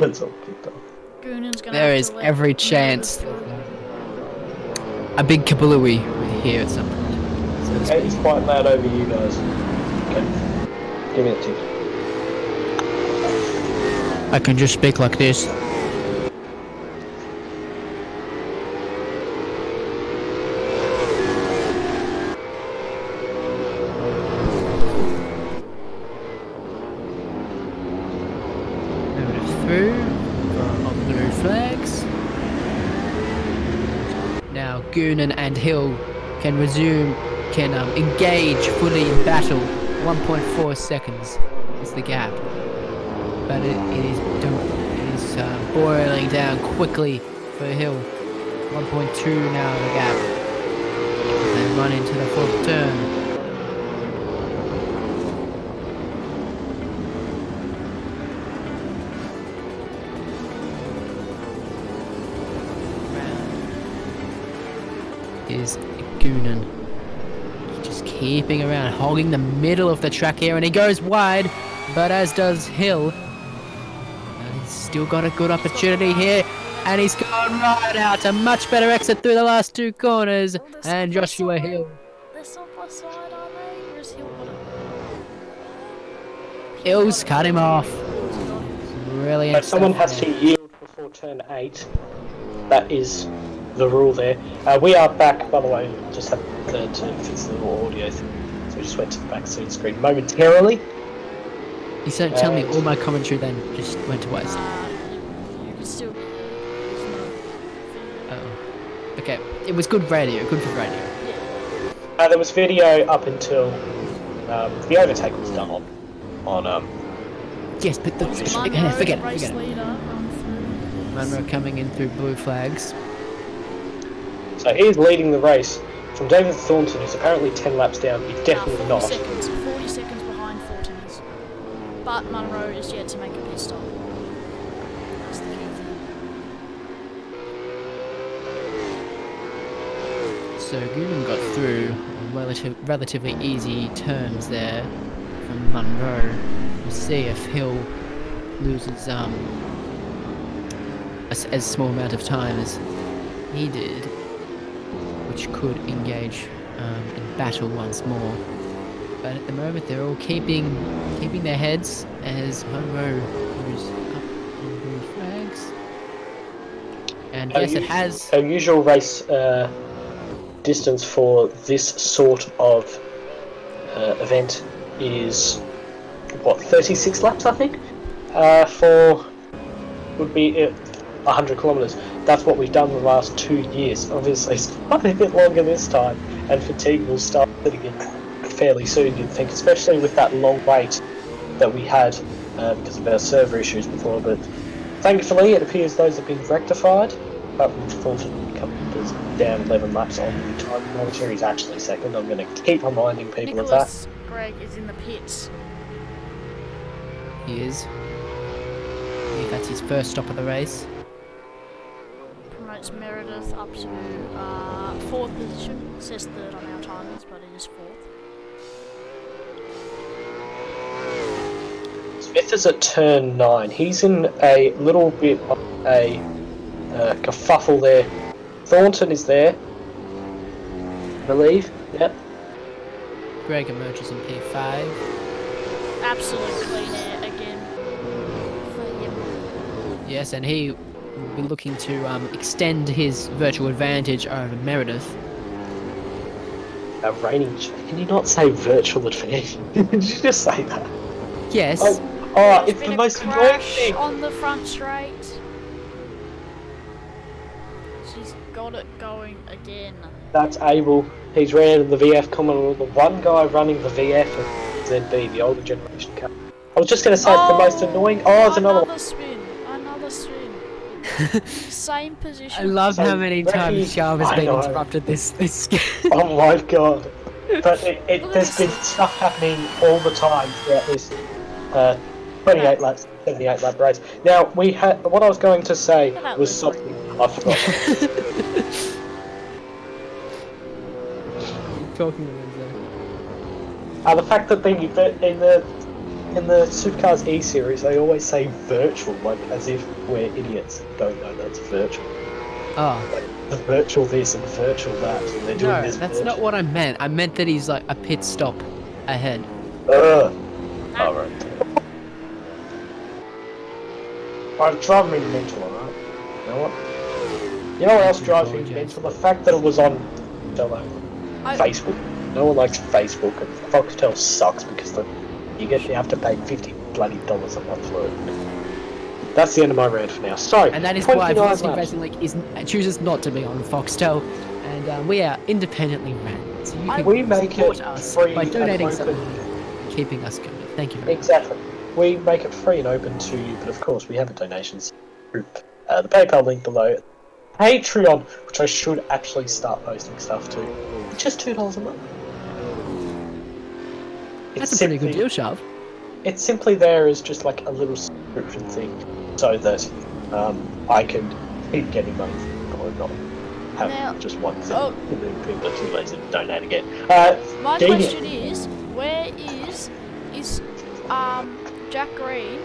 it's all kicked off. Goonan's gonna There have is to let every Meredith chance through. a big kablooey here at some point. So to speak. It's quite loud over you guys. Okay. Give me a tick. I can just speak like this. Through on blue flags. Now Goonan and Hill can engage fully in battle. 1.4 seconds is the gap, but it is boiling down quickly for Hill. 1.2 now the gap. They run into the 4th turn. Is Goonan just keeping around, holding the middle of the track here, and he goes wide, but as does Hill. And he's still got a good opportunity here, and he's gone right out. A much better exit through the last 2 corners, and Joshua Hill. They're side by side, aren't they? Or is Hill got it? Hill's cut him off. Brilliant. But someone stuff has there. to yield before turn 8. That is the rule there. We are back, by the way. Just had to fix the little audio thing, so we just went to the back seat screen momentarily. You said, tell me all my commentary then just went to waste. You can still be there. Oh. Okay. It was good radio. Good for radio. There was video up until the overtake was done on Yes, but Monroe, forget race it. leader, run through. Monroe coming in through blue flags. So he's leading the race from David Thornton, who's apparently 10 laps down. He's definitely 40 not. seconds. 40 seconds behind Fortiners. But Monroe is yet to make a pit stop. That's the key thing. So Goonan got through on relatively easy terms there from Monroe. We'll see if Hill loses a small amount of time as he did, which could engage in battle once more. But at the moment they're all keeping their heads as Monroe moves up on blue flags. And yes, it has. Our usual race distance for this sort of event is what, 36 laps, I think, for would be 100 kilometres. That's what we've done the last 2 years. Obviously, it's probably a bit longer this time, and fatigue will start setting in fairly soon, you'd think, especially with that long wait that we had because of our server issues before. But thankfully, it appears those have been rectified. Apart from Thornton is down 11 laps on the time monitor. He's actually second. I'm going to keep reminding people of that. Nicholas Gregg is in the pits. He is. I believe that's his first stop of the race. Promotes It's Meredith up to fourth position. It says third on our timings, but it is fourth. Smith is at turn 9. He's in a little bit of a kerfuffle there. Thornton is there, I believe. Yep. Greg emerges in P5. Absolute clean air again for him. Yes, and he will be looking to extend his virtual advantage over Meredith. A reigning. Can you not say virtual advantage? Did you just say that? Yes. Oh, There's it's been the a most annoying crash thing. on the front straight. She's got it going again. That's Abel. He's ran in the VF Commodore. The one guy running the VF and ZB, the older generation car. I was just going to say it's the most annoying. Oh, it's another one. Spin. Another spin. Same position. I love So, how many times Ricky- Shav has I been know. interrupted this Oh my god. But Look at there's been this. stuff happening all the time throughout this 28 laps, 78 lap race. Now, we had. What I was going to say Look at that was livery. something I forgot. Talking The fact that in the Supercars E series they always say virtual, like as if we're idiots and don't know that's virtual. Oh. Like the virtual this and virtual that, and they're doing No, this. that's not what I meant. I meant that he's like a pit stop ahead. Alright. I've driven me mental, alright? You know what? You know what else drives me mental? The fact that it was on Facebook. No one likes Facebook, and Foxtel sucks because you have to pay $50 bloody dollars a month for it. That's the end of my rant for now. So, And that is why 29 Velocity laps. Racing League chooses not to be on Foxtel, and we are independently ran. So you can We make support it us free by and donating open. something, keeping us going. Thank you very much. Exactly. We make it free and open to you, but of course we have a donations group. The PayPal link below. Patreon, which I should actually start posting stuff to. It's just $2 a month. That's a pretty good deal, Shav. It's simply there as just like a little subscription thing, so that I can keep getting money or not have Now- just one thing. oh. And then people are too lazy to donate again. My Daniel. question is, where is Jack Green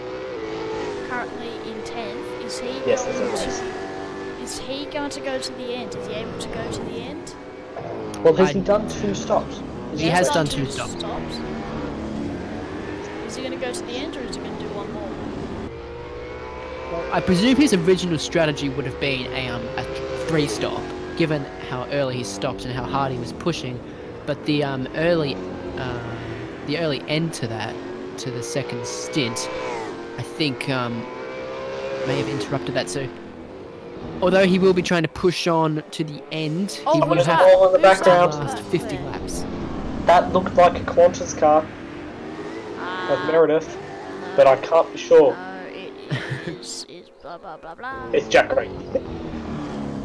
currently in 10th? Is he Yes, going there's a race. to? Is he going to go to the end? Is he able to go to the end? Well, has he done 2 stops? He has done 2 stops. Is he going to go to the end, or is he going to do one more? I presume his original strategy would have been a 3-stop, given how early he stopped and how hard he was pushing. But the early end to that, to the second stint, I think may have interrupted that. So, although he will be trying to push on to the end, Oh, he what will is have that? all in the Who's that? background. last 50 There. laps. That looked like a Qantas car of Meredith, No, but I can't be sure. no, it is blah blah blah blah. It's Jack Green.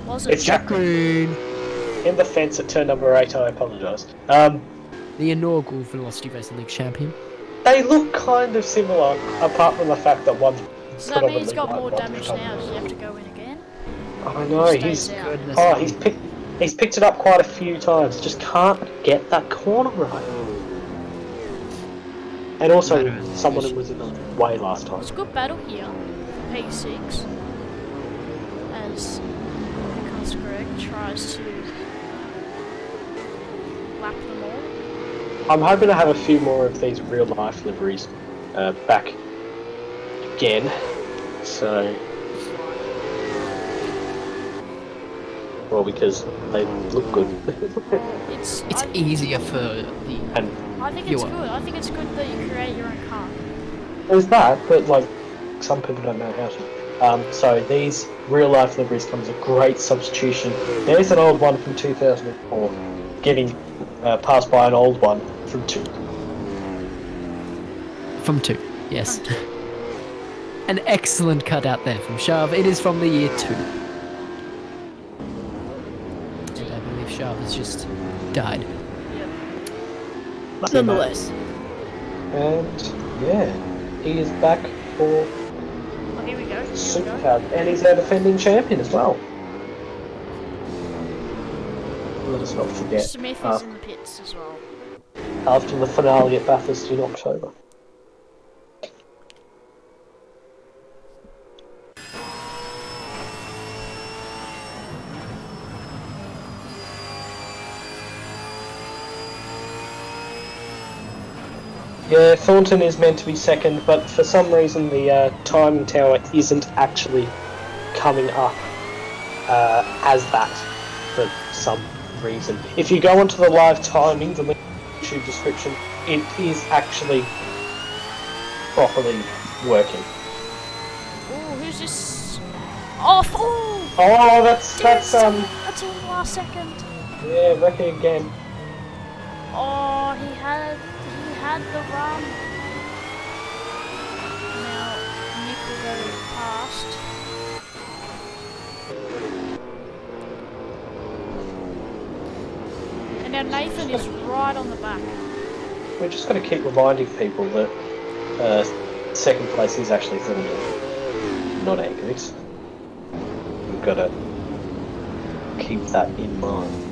Was it It's Jack Green. In the fence at turn number 8, I apologise. The inaugural Velocity Racing League champion. They look kind of similar, apart from the fact that one's Does that mean he's got predominantly more white, damage one's now? Does he have to go in again? I know, He he's... stays out. Goodness. Oh, he's picked it up quite a few times, just can't get that corner right. And also, Matter of someone position. who was in the way last time. It's a good battle here. P6. As Nicholas Gregg tries to lap them all. I'm hoping to have a few more of these real-life liveries back again, so... Well, because they look good. It's Easier for the And I think it's viewer. good. I think it's good that you create your own car. there's that, but like, some people don't know how to. So these real-life liveries come as a great substitution. There's an old one from 2004, getting passed by an old one from 2. From 2, yes. An excellent cutout there from Shav. It is from the year 2. And I believe Shav has just died. Yep. Nonetheless. And yeah, he is back for Oh, here we go. Here we go. Supercars, and he's our defending champion as well. let us not forget, Smith is in the pits as well. after the finale at Bathurst in October. Yeah, Thornton is meant to be second, but for some reason the timing tower isn't actually coming up as that for some reason. If you go onto the live timing, the YouTube description, it is actually properly working. Oh, who's this? Off! Oh! Oh, that's Until the last second. yeah, Wrecker again. Oh, he had the run. Now Nick will go past. And now Nathan is right on the back. We're just going to keep reminding people that second place is actually Thornton, not Angus. We've got to keep that in mind.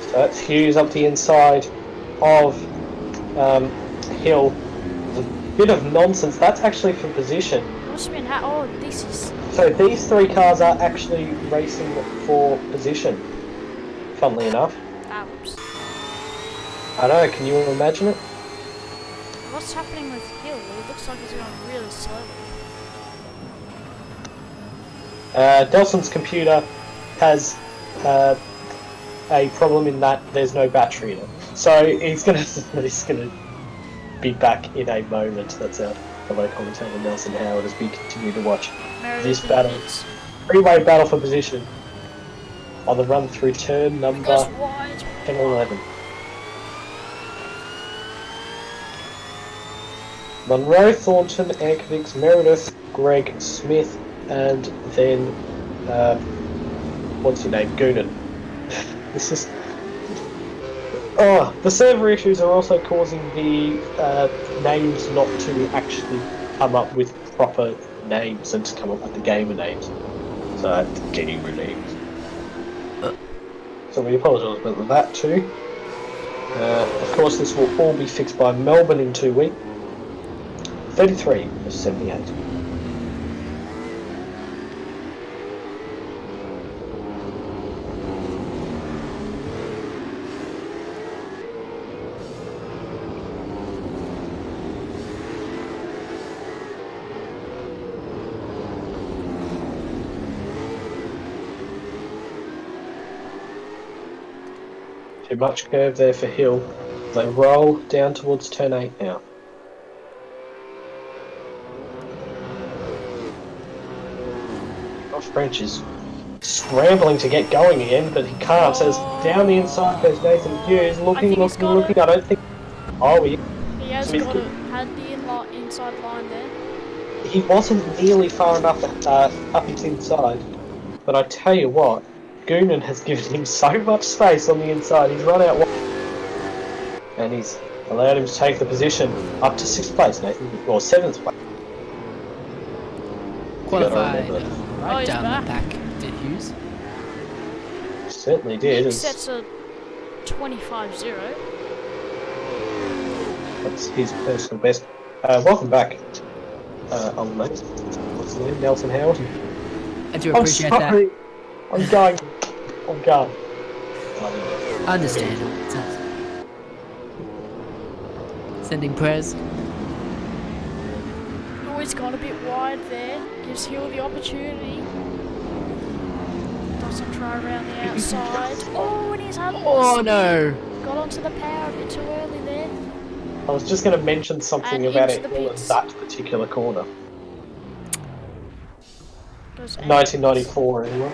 So that's Hughes up the inside of Hill. There's a bit of nonsense. That's actually for position. Must have been oh, this is. So these three cars are actually racing for position, funnily enough. Oops. I know, can you imagine it? What's happening with Hill? It looks like he's going really slowly. Delson's computer has a problem in that there's no battery in it. So he's gonna be back in a moment. That's our fellow commentator Nelson Howard as we continue to watch this battle. Three-way battle for position on the run through turn number 10 and 11. Monroe, Thornton, Ankovics, Meredith, Greg, Smith, and then what's your name? Goonan. This is. Oh, the server issues are also causing the names not to actually come up with proper names and to come up with the gamer names. So that's getting relieved. So we apologise about that too. Of course, this will all be fixed by Melbourne in 2 weeks. 33 of 78. Too much curve there for Hill. They roll down towards turn 8 now. Josh French is scrambling to get going again, but he can't. So it's down the inside goes Nathan Hughes, looking. I don't think. Oh, he has had the inside line there. He wasn't nearly far enough up his inside, but I tell you what, Goonan has given him so much space on the inside. He's run out and he's allowed him to take the position up to 6th place, Nathan, or 7th place. Qualified right down the back, did Hughes? Certainly did. He sets a 25-0. That's his personal best. Welcome back, old mate. What's his name? Nelson Howard. I do appreciate that. I'm going. Understandable. Sending prayers. Oh, he's gone a bit wide there. Gives Hill the opportunity. Doesn't try around the outside. Oh, and he's had. Oh no! Got onto the power a bit too early there. I was just going to mention something about it in that particular corner. 1994, anyway.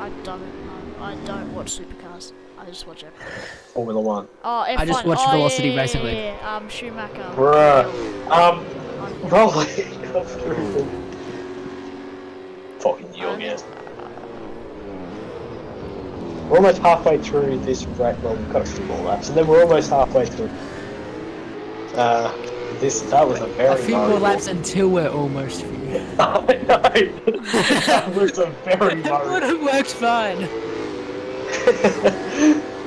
I don't know. I don't watch Supercars. I just watch everything. Formula 1. Oh, F1. I just watch Velocity Racing League. Yeah, Schumacher. Bruh. Rolling through. Fucking you again. We're almost halfway through this race. Well, we've got a few more laps, and then we're almost halfway through That was a very A few more worrying laps until we're almost through. I know. That was a very It would worrying. have worked fine.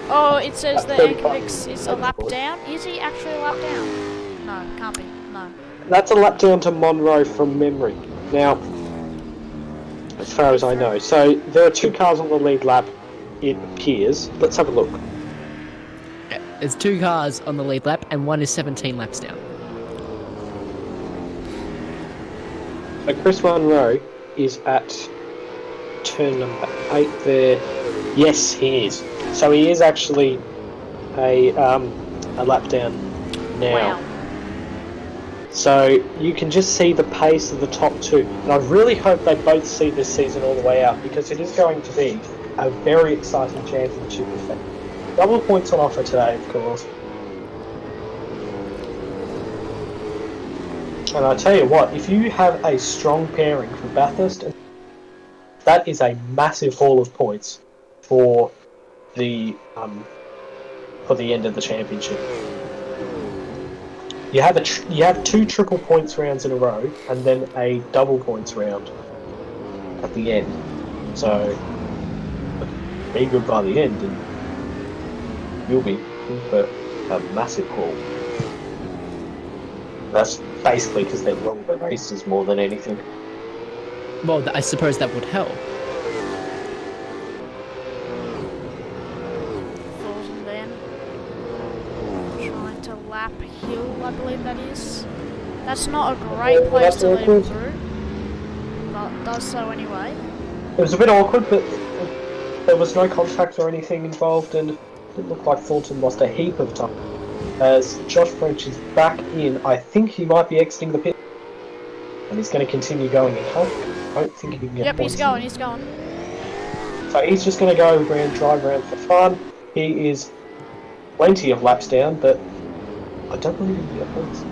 Oh, it says that 35 Ankovic is a lap down. Is he actually a lap down? No, can't be. No. That's a lap down to Monroe from memory. Now, as far as I know, so there are 2 cars on the lead lap. It appears. Let's have a look. Yeah, there's 2 cars on the lead lap, and one is 17 laps down. So Chris Monroe is at turn number 8 there. Yes, he is. So he is actually a lap down now. Wow. So you can just see the pace of the top 2. And I really hope they both see this season all the way out, because it is going to be a very exciting championship effect. Double points on offer today, of course. And I tell you what, if you have a strong pairing for Bathurst, that is a massive haul of points for the end of the championship. You have 2 triple points rounds in a row, and then a double points round at the end. So be good by the end, and you'll be in for a massive haul. That's basically because they're longer races more than anything. Well, I suppose that would help. Thornton then. Trying to lap Hill, I believe that is. That's not a great place to let him through. But does so anyway. It was a bit awkward, but there was no contact or anything involved, and it didn't look like Thornton lost a heap of time. As Josh French is back in, I think he might be exiting the pit, and he's going to continue going in. I don't think he can get points. He's going. So he's just going to go drive around for fun. He is plenty of laps down, but I don't believe he can get points.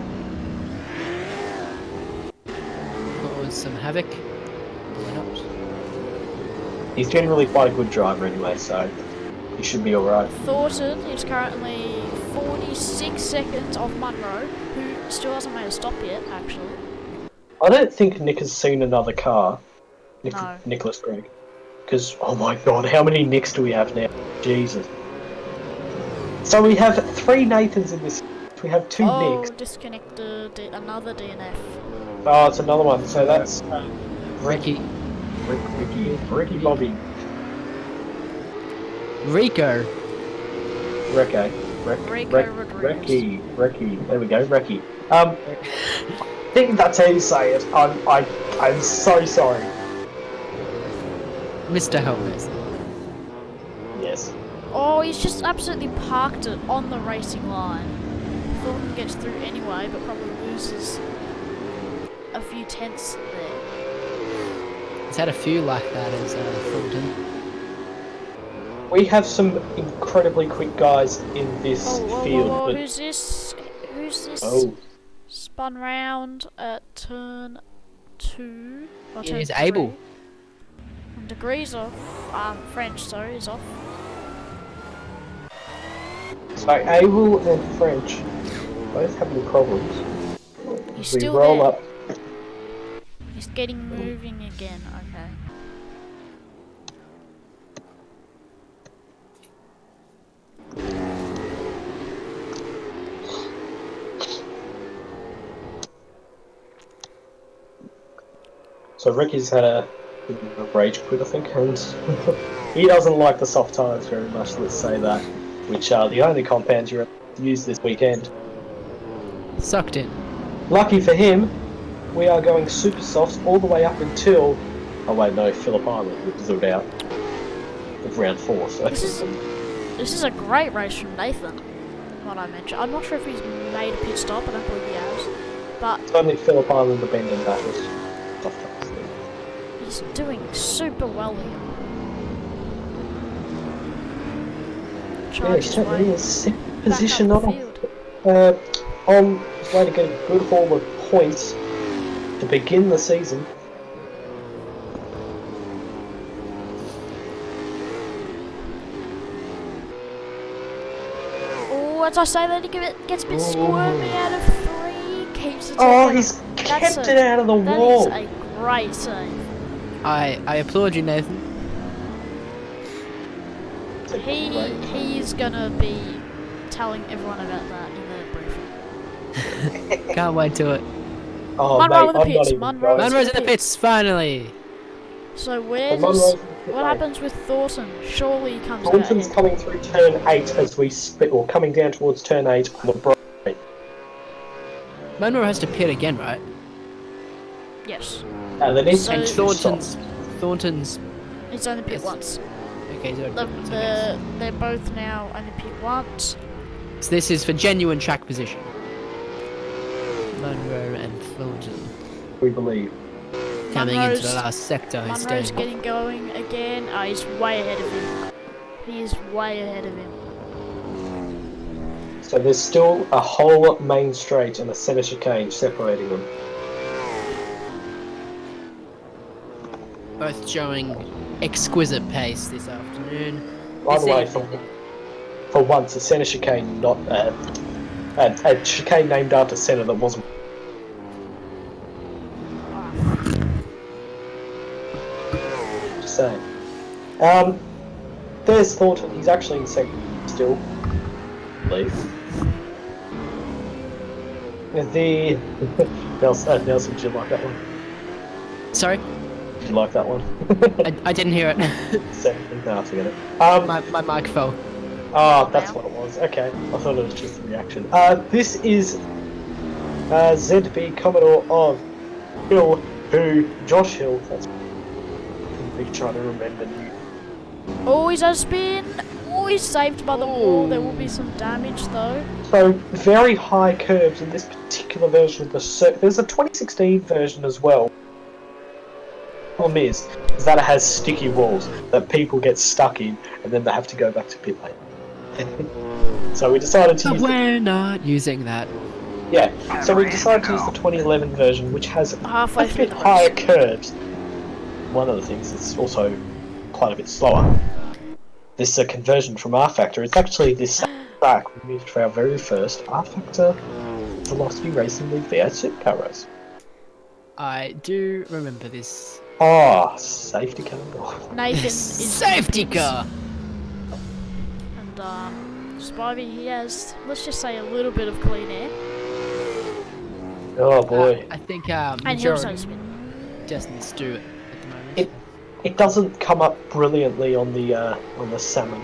Cause some havoc. Why not? He's generally quite a good driver anyway, so he should be alright. Thornton is currently 46 seconds off Munro, who still hasn't made a stop yet, actually. I don't think Nick has seen another car. No. Nicholas Gregg. Because, oh my god, how many Nicks do we have now? Jesus. So we have 3 Nathans in this. We have 2 Nicks. Disconnected another DNF. Oh, it's another one. So that's Ricky. Ricky Bobby. Rico. Recco. Recky. There we go, Recky. I think that's how you say it. I'm so sorry. Mr. Helmers. Yes. Oh, he's just absolutely parked it on the racing line. Thornton gets through anyway, but probably loses a few tenths there. He's had a few like that as Thornton. We have some incredibly quick guys in this field. Whoa, but... who's this? Oh. Spun round at turn 2. Or turn He's 3. Abel. And Degrees off. French, sorry, is off. So Abel and French both having problems. He's We still roll there. up. He's getting moving again, okay. So Ricky's had a rage quit, I think, and he doesn't like the soft tyres very much, let's say that, which are the only compounds you're able to use this weekend. Sucked in. Lucky for him, we are going super softs all the way up until... Oh wait, no, Phillip Island, which is about round 4, so... This is a great race from Nathan, what I mentioned. I'm not sure if he's made a pit stop, I don't believe he has, but... It's only Phillip Island, the Bend and Bathurst. Soft tyres there. He's doing super well here. Yeah, he's certainly in a second position up the on his way to get a good haul of points to begin the season. Oh, as I say that, he gets a bit squirmy out of 3. keeps the Oh, tip. he's That's kept it out of the wall. That is a great save. I applaud you, Nathan. He's gonna be telling everyone about that in the briefing. Can't wait to it. Oh, Munro mate, in the I'm not pits, even Munro's going. Munro's in the pits, finally! So what happens with Thornton? Surely he comes out Thornton's ahead. coming through turn 8 as we spit, or coming down towards turn 8 on the bright. Munro has to pit again, right? Yes. And then he's So- Thornton's... He's only pit Yes. once. Okay, so okay. They're both now only pit once. So this is for genuine track position. Munro and Thornton we believe. coming into the last sector. He's Munro's staying. getting going again. Oh, he's way ahead of him. He is way ahead of him. So there's still a whole main straight and a centre chicane separating them. Both showing exquisite pace this afternoon. By the This way, evening. for once, a centre chicane, not a chicane named after centre that wasn't. Just saying. There's Thornton. He's actually in second still. I believe. The Nelson, did you like that one? Sorry, Did you like that one? I didn't hear it. Second, no, forget it. my mic fell. Oh, that's what it was. Okay, I thought it was just a reaction. This is ZB Commodore of Hill, Josh Hill. That's be trying to remember you. Oh, he's a spin. Oh, he's saved by the wall. There will be some damage though. So very high curves in this particular version of the circuit. There's a 2016 version as well. The problem is that it has sticky walls that people get stuck in, and then they have to go back to pit lane. So we decided to But use. we're not using that. Yeah, so we decided to use the 2011 version, which has Halfway a through bit the higher race. curves. One of the things is also quite a bit slower. This is a conversion from R Factor. It's actually this track we used for our very first R Factor Velocity Racing League V8 Supercar race. I do remember this. Ah, safety car. Nathan is Safety car! And Spivey, he has, let's just say, a little bit of clean air. Oh boy. I think And he'll also majority spin. just needs to do it at the moment. It doesn't come up brilliantly on the salmon,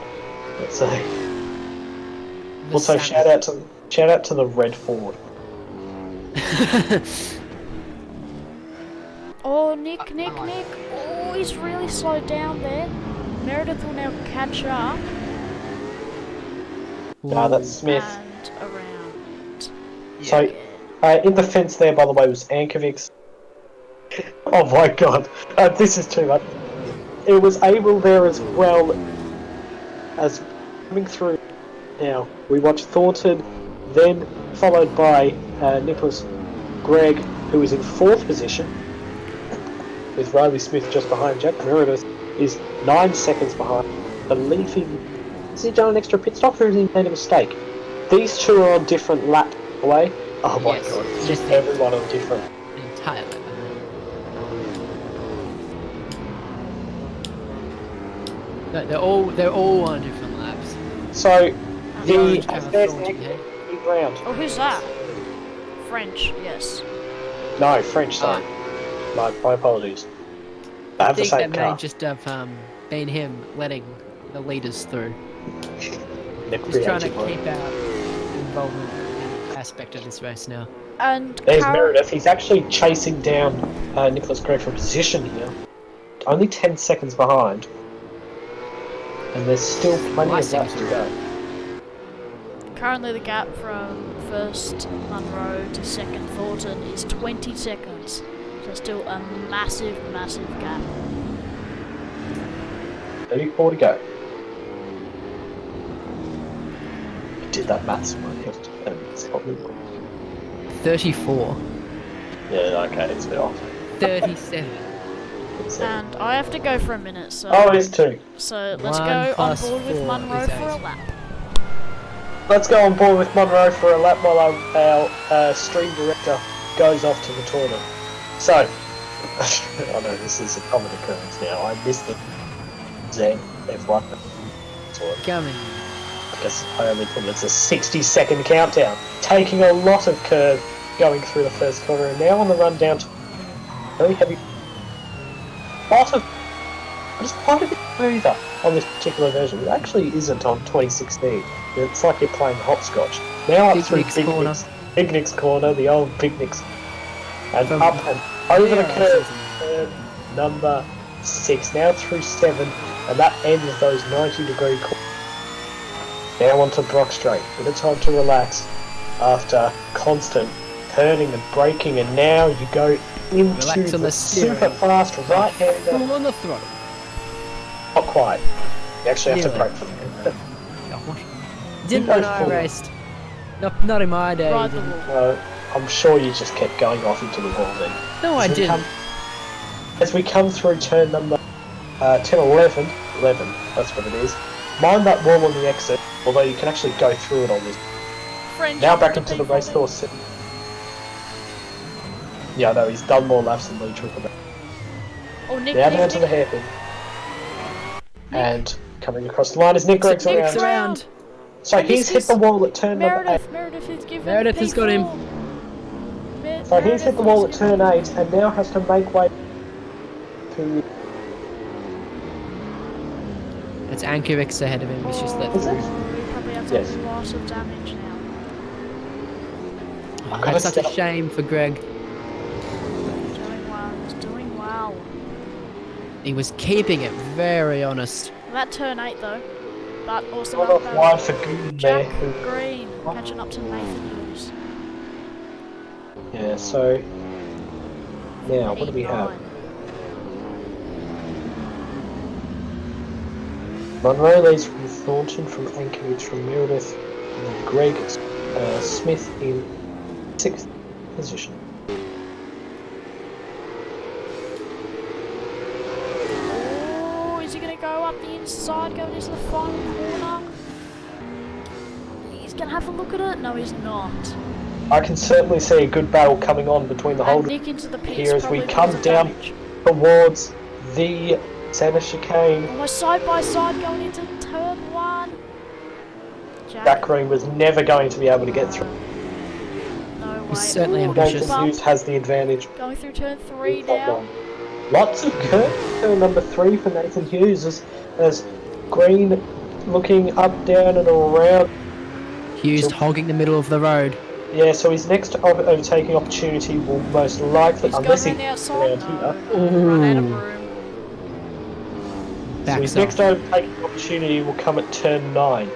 let's say. The Also, salmon. shout out to the red Ford. Oh, Nick. Oh, he's really slowed down there. Meredith will now catch up Nah, that's Smith. and around. So, in the fence there, by the way, was Ankovics. Oh my god, this is too much. It was Abel there as well as coming through. Now, we watched Thornton, then followed by Nicholas Gregg, who is in 4th position, with Riley Smith just behind. Jack Meredith is 9 seconds behind. I believe has he done an extra pit stop or has he made a mistake? These two are on different lap away. Oh my Yes, god, it's just just everyone on different. Entirely. No, they're all on different laps. So, Orange the colour there's Thornton the head. round. Oh, who's that? French, yes. No, French, sorry. My apologies. I I have the think same that may car. just have been him letting the leaders through. The Just trying to creative one. keep our involvement aspect of this race now. And There's Carol, Meredith. He's actually chasing down Nicholas Gregg for position here. Only 10 seconds behind. And there's still plenty of laps to go. currently the gap from first Munro to second Thornton is 20 seconds. So still a massive gap. 34 to go. I did that maths one. It's probably 34. yeah, okay, it's a bit off. 37. And I have to go for a minute, so Oh, it's 2. so let's One go on plus board with 4 Munro is for a 8. lap. Let's go on board with Monroe for a lap while our stream director goes off to the tournament. So, I know this is a common occurrence now. I missed the Z F1 tournament Coming. because I only put it as a 60-second countdown, taking a lot of curve going through the first corner, and now on the run down to very heavy. Just quite a bit smoother on this particular version. It actually isn't on 2016. It's like you're playing hopscotch. Now up Big through Nick's corner. Big Nick's corner, the old Big Nick's, and From up and over the there, curve. isn't Turn number 6, now through 7, and that ends those 90-degree corners. Now onto Brock Straight. Bit of time to relax after constant turning and braking, and now you go into Relax on the the steering. super fast right-hander. Full on the throttle. Not quite. You actually have to Nearly. brake for that. Didn't go when I forward. raced. Not in my day. Ride the wall. I'm sure you just kept going off into the wall then. No, I As we didn't. As we come through turn number 10, 11, that's what it is. Mind that wall on the exit, although you can actually go through it on this. Friend, Now you back have to into the be race for course. Yeah, no, he's done more laps than Lee Triple. Oh, Nick, Now Nick, down to the Nick. hairpin. And coming across the line is Nick Greg's Nick's around. around. So And he's hit the wall at turn number 8. Meredith has given Meredith has got him. So he's hit the wall at turn 8 and now has to make way to... It's Anchorix ahead of him. He's just let Is through. it? We probably have to Yes. have a lot of damage now. Oh, that's such a shame for Greg. Doing well, he's doing well. He was keeping it very honest. That turn 8 though, but also Got off wide for Goon there. Jack Green catching up to Nathan Hughes. Yeah, so... Now, what do we have? 89. Monroe leads from Thornton, from Anchorage, from Meredith, and then Greg Smith in 6th position. Oh, is he going to go up the inside, going into the final corner? He's going to have a look at it? No, he's not. I can certainly see a good battle coming on between the And holders Nick into the pits here as we probably come because of down damage. towards the centre chicane. Almost side by side going into turn 1. Jack Green was never going to be able to get through. No way. He's certainly Ooh, ambitious. Nathan Hughes has the advantage. Going through turn 3 now. Lots of curve. Turn number 3 for Nathan Hughes as Green looking up, down and around. Hughes hogging the middle of the road. Yeah, so his next overtaking opportunity will most likely, He's unless going he around the outside. around No, here. no, run out of Ooh. room. So his Backs next off. overtaking opportunity will come at turn 9.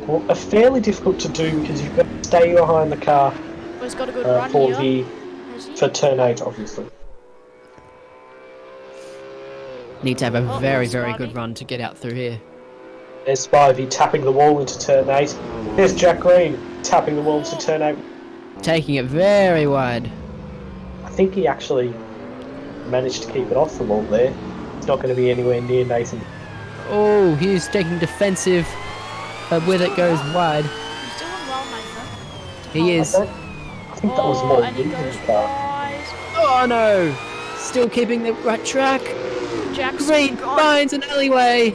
Well, fairly difficult to do because you've got to stay behind the car Well, he's got a good run for here. the Has he? for turn 8, obviously. Need to have a Oh, very, Spivey. very good run to get out through here. There's Spivey tapping the wall into turn 8. There's Jack Green tapping the wall into turn 8. Taking it very wide. I think he actually managed to keep it off the wall there. It's not going to be anywhere near Nathan. Oh, Hughes taking defensive, but with it goes wide. He's doing well, Nathan. He is. I think that was more and he goes Nathan's car. wide. Oh no! Still keeping the right track. Jack's Green gone. finds an alleyway,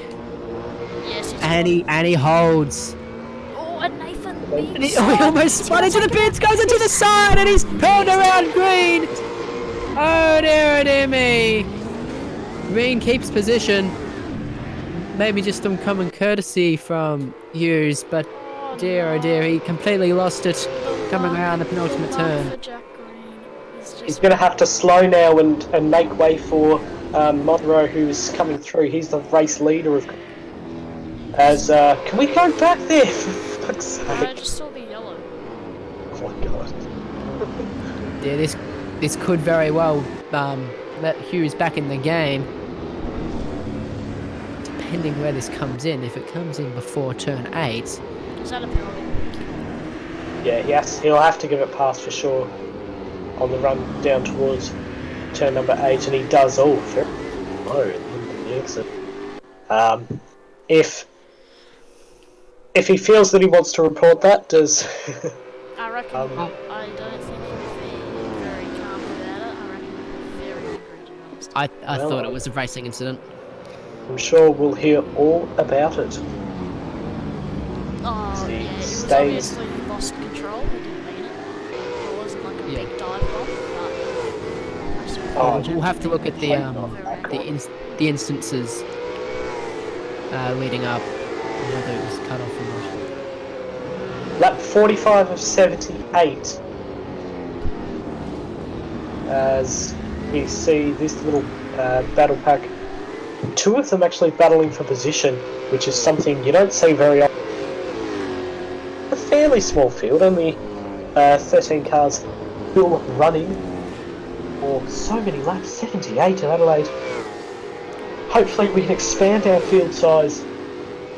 Yes, he's and he holds. Oh, and Nathan And leads. he almost spun into the pits, goes into the side, and he's turned around Green. Oh dear me. Green keeps position. Maybe just some common courtesy from Hughes, but Oh, dear, he completely lost it coming around the penultimate luck turn. for Jack Green. He's going to have to slow now and make way for Monroe, who's coming through. He's the race leader of. As can we go back there? For fuck's I sake! just saw the yellow. Oh my god! Yeah, this could very well let Hughes back in the game. Depending where this comes in, if it comes in before turn 8, Is that a penalty? Yeah, he'll have to give it past for sure on the run down towards turn number 8, and he does. Oh, very low in the exit. If he feels that he wants to report that, does I reckon. I don't think he'll be very I Well, thought it was a racing incident. I'm sure we'll hear all about it. Oh, See, yeah, it was stays- obviously he lost control. He didn't mean it. It wasn't like a Yeah. big dive bomb, but... Oh, We'll have to look at the Very the instances leading up, whether it was cut off or not. Lap 45 of 78. As we see this little battle pack, two of them actually battling for position, which is something you don't see very often. A fairly small field, only 13 cars still running for so many laps, 78 in Adelaide. Hopefully we can expand our field size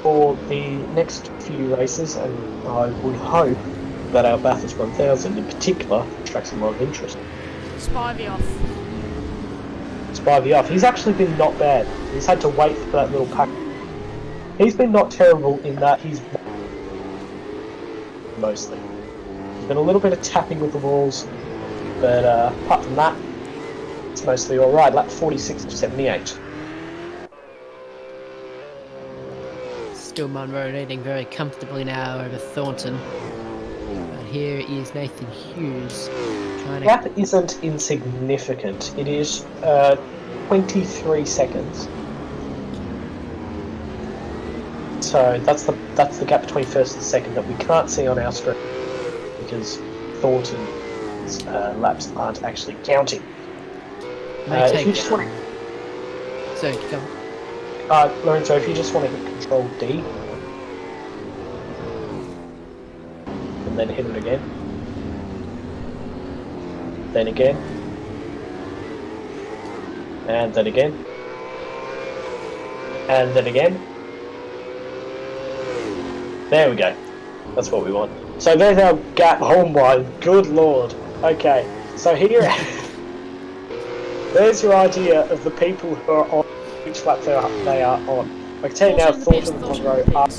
for the next few races, and I would hope that our Bathurst 1000 in particular attracts a lot of interest. Spivey off. Spivey off. He's actually been not bad. He's had to wait for that little pack. He's been not terrible in that he's mostly. There's been a little bit of tapping with the walls, but apart from that, it's mostly alright. Lap 46 of 78. Still Munro leading very comfortably now over Thornton. But here is Nathan Hughes trying to... Gap isn't insignificant. It is 23 seconds. So that's the gap between first and second that we can't see on our screen because Thornton's laps aren't actually counting. If you just want to, So, go on. Lorenzo, if you just want to hit Control D and then hit it again, then again, and then again, and then again. There we go. That's what we want. So there's our gap. Oh my good lord. Okay, so here, there's your idea of the people who are on which lap they are on. I can tell you now, Thornton and Monroe are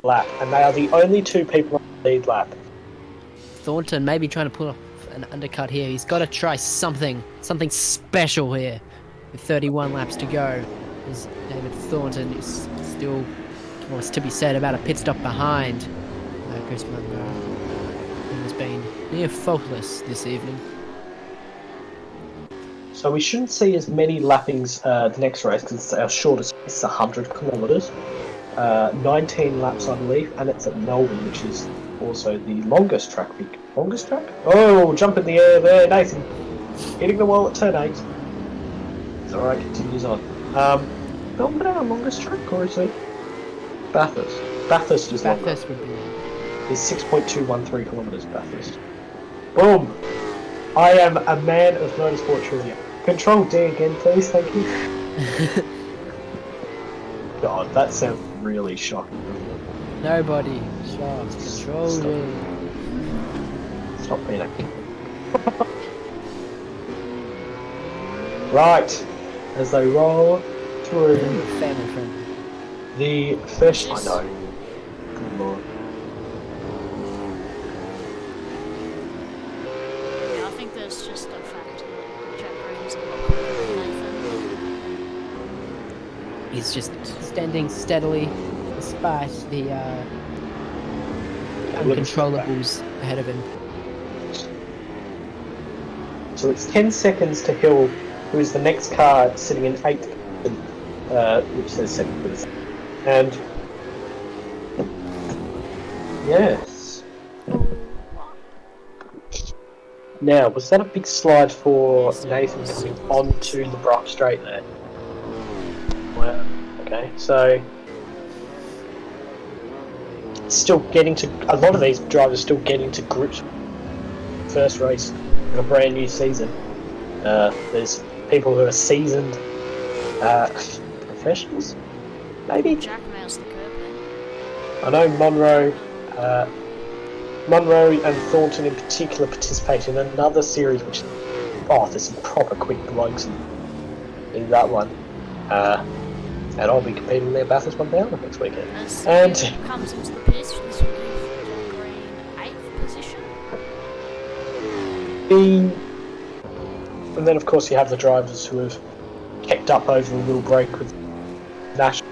lap, and they are the only two people on the lead lap. Thornton maybe trying to pull off an undercut here. He's got to try something special here. With 31 laps to go, as David Thornton is still what's to be said about a pit stop behind Chris Munro, who has been near faultless this evening. So we shouldn't see as many lappings the next race because it's our shortest. It's 100 kilometres, 19 laps I believe, and it's at Melbourne, which is also the longest track. Longest track? Oh, jump in the air there, Nathan, hitting the wall at turn 8. It's all right, continues on. Melbourne our longest track, or is it Bathurst? Bathurst is longer. Bathurst would be... Is 6.213 kilometres. Bathurst. Boom. I am a man of motorsport trivia. Control D again, please, thank you. God, that sounds really shocking. Nobody shocked. Control Stop. D. Stop being a kid. Right, as they roll through Family friendly. the first. I know. Good lord. Yeah, I think there's just a fact that Jack Graham's a lot quicker than Nathan. He's just standing steadily despite the uncontrollables ahead of him. So it's 10 seconds to Hill, who is the next car sitting in 8th, which says 2nd. And yes. Now, was that a big slide for Nathan coming onto the Brock Straight there? Wow. Okay, so still getting to a lot of these drivers still getting to grips. First race in a brand new season. There's people who are seasoned professionals, maybe. Jack moused the curb there. I know Monroe and Thornton in particular participate in another series which there's some proper quick blokes in that one. And I'll be competing in their Bathurst 1000 next weekend. As he comes into the pits, this will give Jack Green 8th position. And then of course you have the drivers who have kept up over the little break with Nash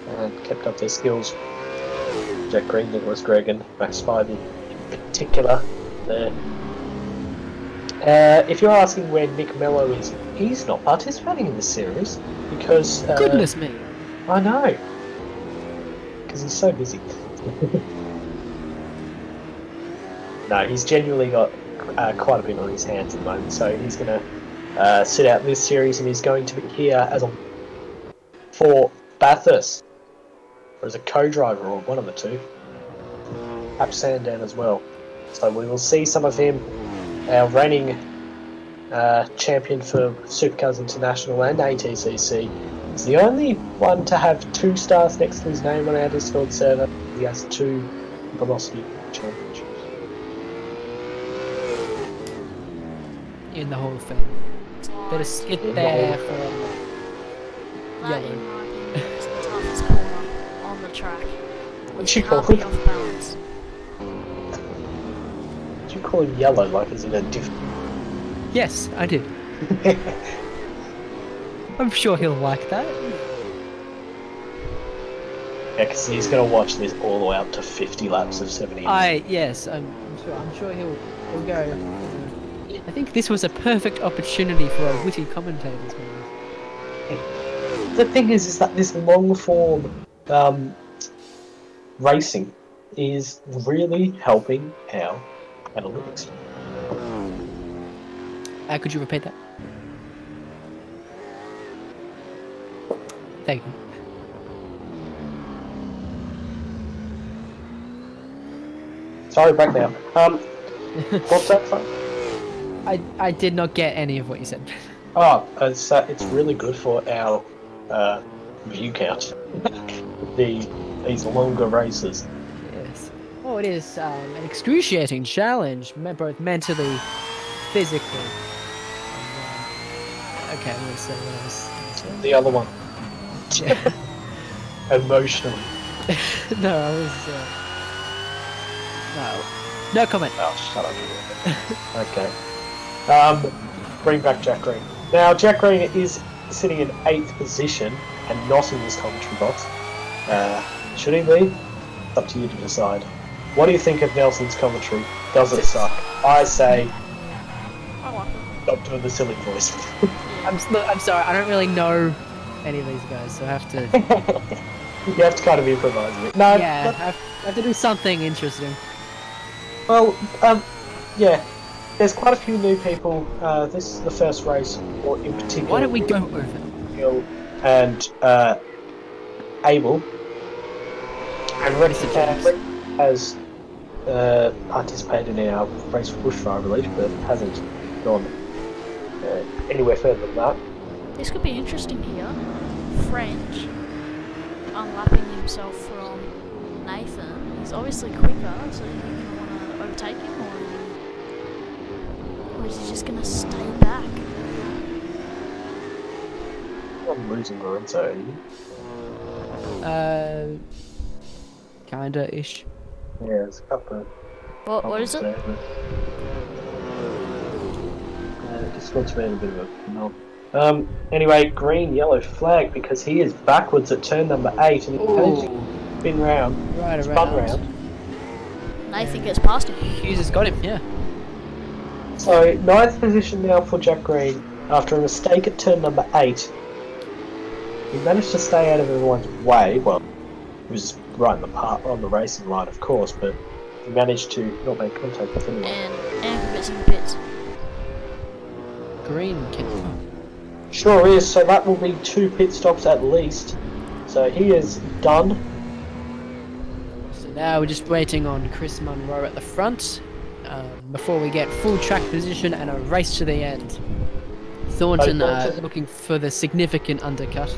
and kept up their skills. Jack Green, Nicholas Gregg, and Max Spivey in particular there. If you're asking where Nick Mello is, he's not participating in this series because... Goodness me. I know. Because he's so busy. No, he's genuinely got quite a bit on his hands at the moment, so he's going to sit out this series and he's going to be here as for Bathurst, or as a co-driver, or one of the two. Perhaps Sandown as well. So we will see some of him, our reigning champion for Supercars International and ATCC. He's the only one to have 2 stars next to his name on our Discord server. He has 2 Velocity championships. In the Hall of Fame. Better skip there for That, yellow. in my opinion, is the toughest corner on the track. What'd you You call can't be him? off balance. Did you call him yellow like is it a different... Yes, I did. I'm sure he'll like that. Yeah, because he's going to watch this all the way up to 50 laps of 70. Yes, I'm sure he'll go. I think this was a perfect opportunity for a witty commentator. The thing is that this long form racing is really helping our analytics. Could you repeat that? Thank you. Sorry, back now. What's that from? I did not get any of what you said. Oh, it's really good for our view count. These longer races. Yes. Oh, it is an excruciating challenge, both mentally, physically. And, okay, I'm gonna say what else. The other one. Emotionally. No, I was. No comment. Oh, shut up. Okay. Bring back Jack Green. Now, Jack Green is sitting in 8th position and not in this commentary box. Should he be? It's up to you to decide. What do you think of Nelson's commentary? Does it suck? I say, I like it. stop doing the silly voice. I'm sorry, I don't really know any of these guys, so I have to. You have to kind of improvise a bit. No, Yeah, I have to do something interesting. well, yeah. There's quite a few new people. This is the first race, or in particular. Why don't we go over? Hill and Abel. And Rick has participated in our race for bushfire, I believe, but hasn't gone anywhere further than that. This could be interesting here. French unlapping himself from Nathan. He's obviously quicker, so are you going to want to overtake him, or is he just going to stay back? I'm losing Lorenzo. Kinda-ish. Yeah, there's a couple of... What is it? there, but, Discord's been a bit of a knob. Anyway, green, yellow flag because he is backwards at turn number 8 and he's spin round. Right Spun around. round. Nathan gets past him. Hughes has got him, yeah. So, 9th position now for Jack Green after a mistake at turn number 8. He managed to stay out of everyone's way. Well, he was right in the on the racing line, of course, but he managed to not make contact with anyone. And gets in the pits. Green can. Sure is, so that will be 2 pit stops at least. So he is done. So now we're just waiting on Chris Munro at the front before we get full track position and a race to the end. Thornton looking for the significant undercut.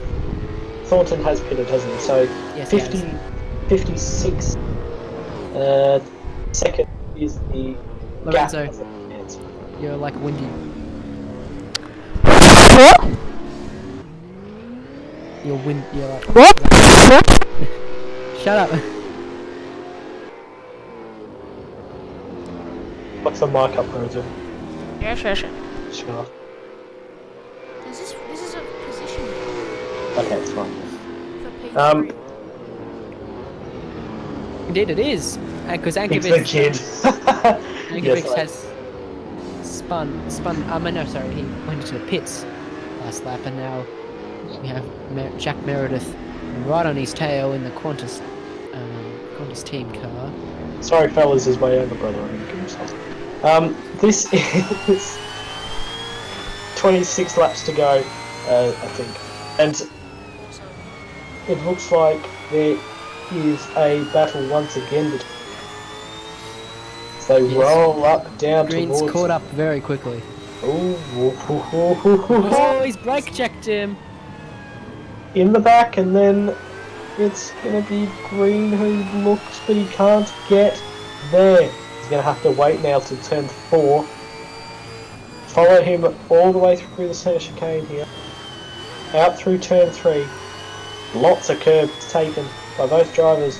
Thornton has pitted, hasn't he? So Yes, 50, he has. 56 second is the Lorenzo. gap. Yes. You're like windy. What? You're like. What? Shut up. What's the mic up, Lorenzo? Yes. Sure. Okay, it's fine. For P3. Indeed, it is. Because It's the Ankovic, kid. Ankovic Yes, has spun. No, sorry, he went into the pits last lap, and now we have Jack Meredith right on his tail in the Qantas team car. Sorry, fellas, is my younger brother. I'm gonna give him some. This is 26 laps to go, I think, and it looks like there is a battle once again. They roll up, down Green's towards. caught up very quickly. Oh, He's brake checked him. in the back, and then it's gonna be Green who looks, but he can't get there. He's gonna have to wait now till turn 4. Follow him all the way through the centre chicane here. Out through turn 3. Lots of curbs taken by both drivers.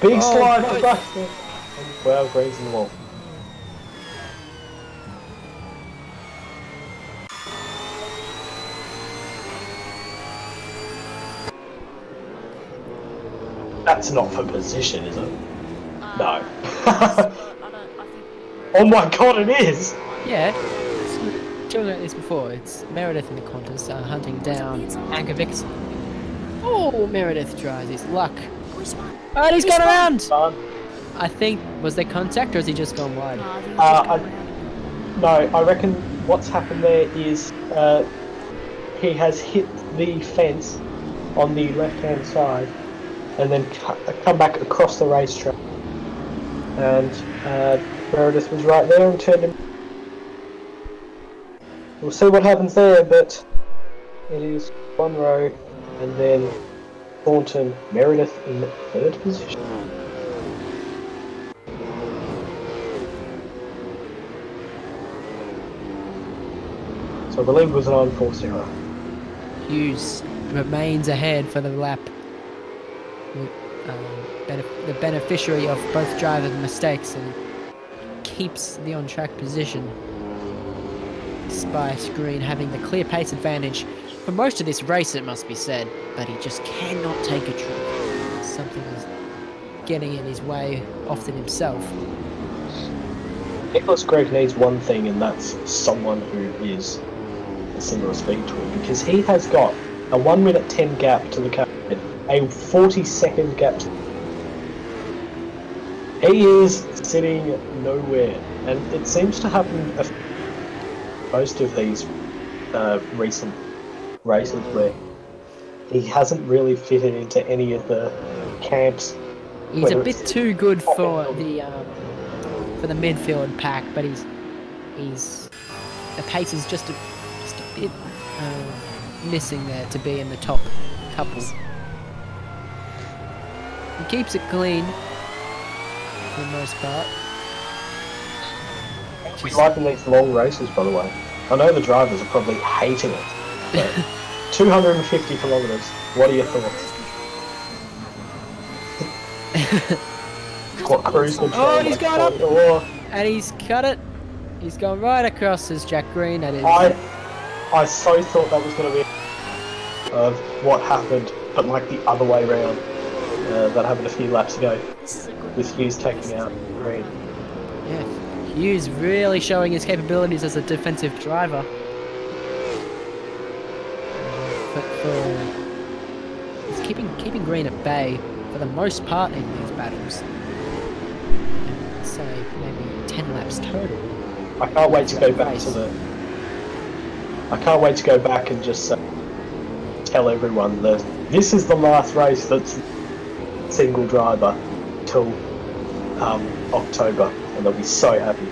Big slide for both. And well, Green's in the wall. That's not for position, is it? No. Oh my god, it is! Yeah. Talking about this before. It's Meredith and the Qantas hunting down Ankovic. Oh, Meredith tries his luck. Oh, and he's gone around! Fun. I think, was there contact or has he just gone wide? No, I reckon what's happened there is he has hit the fence on the left-hand side and then come back across the racetrack. And Meredith was right there and turned him. We'll see what happens there, but it is one row and then Thornton, Meredith in 3rd position. So I believe it was an 940. Hughes remains ahead for the lap. The beneficiary of both drivers' mistakes and keeps the on-track position. Despite Green having the clear pace advantage for most of this race, it must be said, but he just cannot take a trip. Something is getting in his way often himself. Nicholas Gregg needs one thing, and that's someone who is a similar speed to him, because he has got a 1 minute 10 gap to the car, a 40-second gap to he is sitting nowhere, and it seems to happen most of these recent races where he hasn't really fitted into any of the camps. He's a bit too good for the midfield pack, but he's the pace is just a bit missing there to be in the top couple. He keeps it clean for the most part. We like in these long races, by the way. I know the drivers are probably hating it, but 250 kilometres. What are your thoughts? What cruise control? Oh, he's got up! Oh. And he's cut it. He's gone right across as Jack Green. That is. I so thought that was going to be of what happened, but like the other way round. That happened a few laps ago, with Hughes taking out Green. Yeah, Hughes really showing his capabilities as a defensive driver. He's keeping Green at bay for the most part in these battles. I'd say maybe 10 laps total. I can't wait to go back to the. I can't wait to go back and just tell everyone that this is the last race that's single driver till October, and they'll be so happy.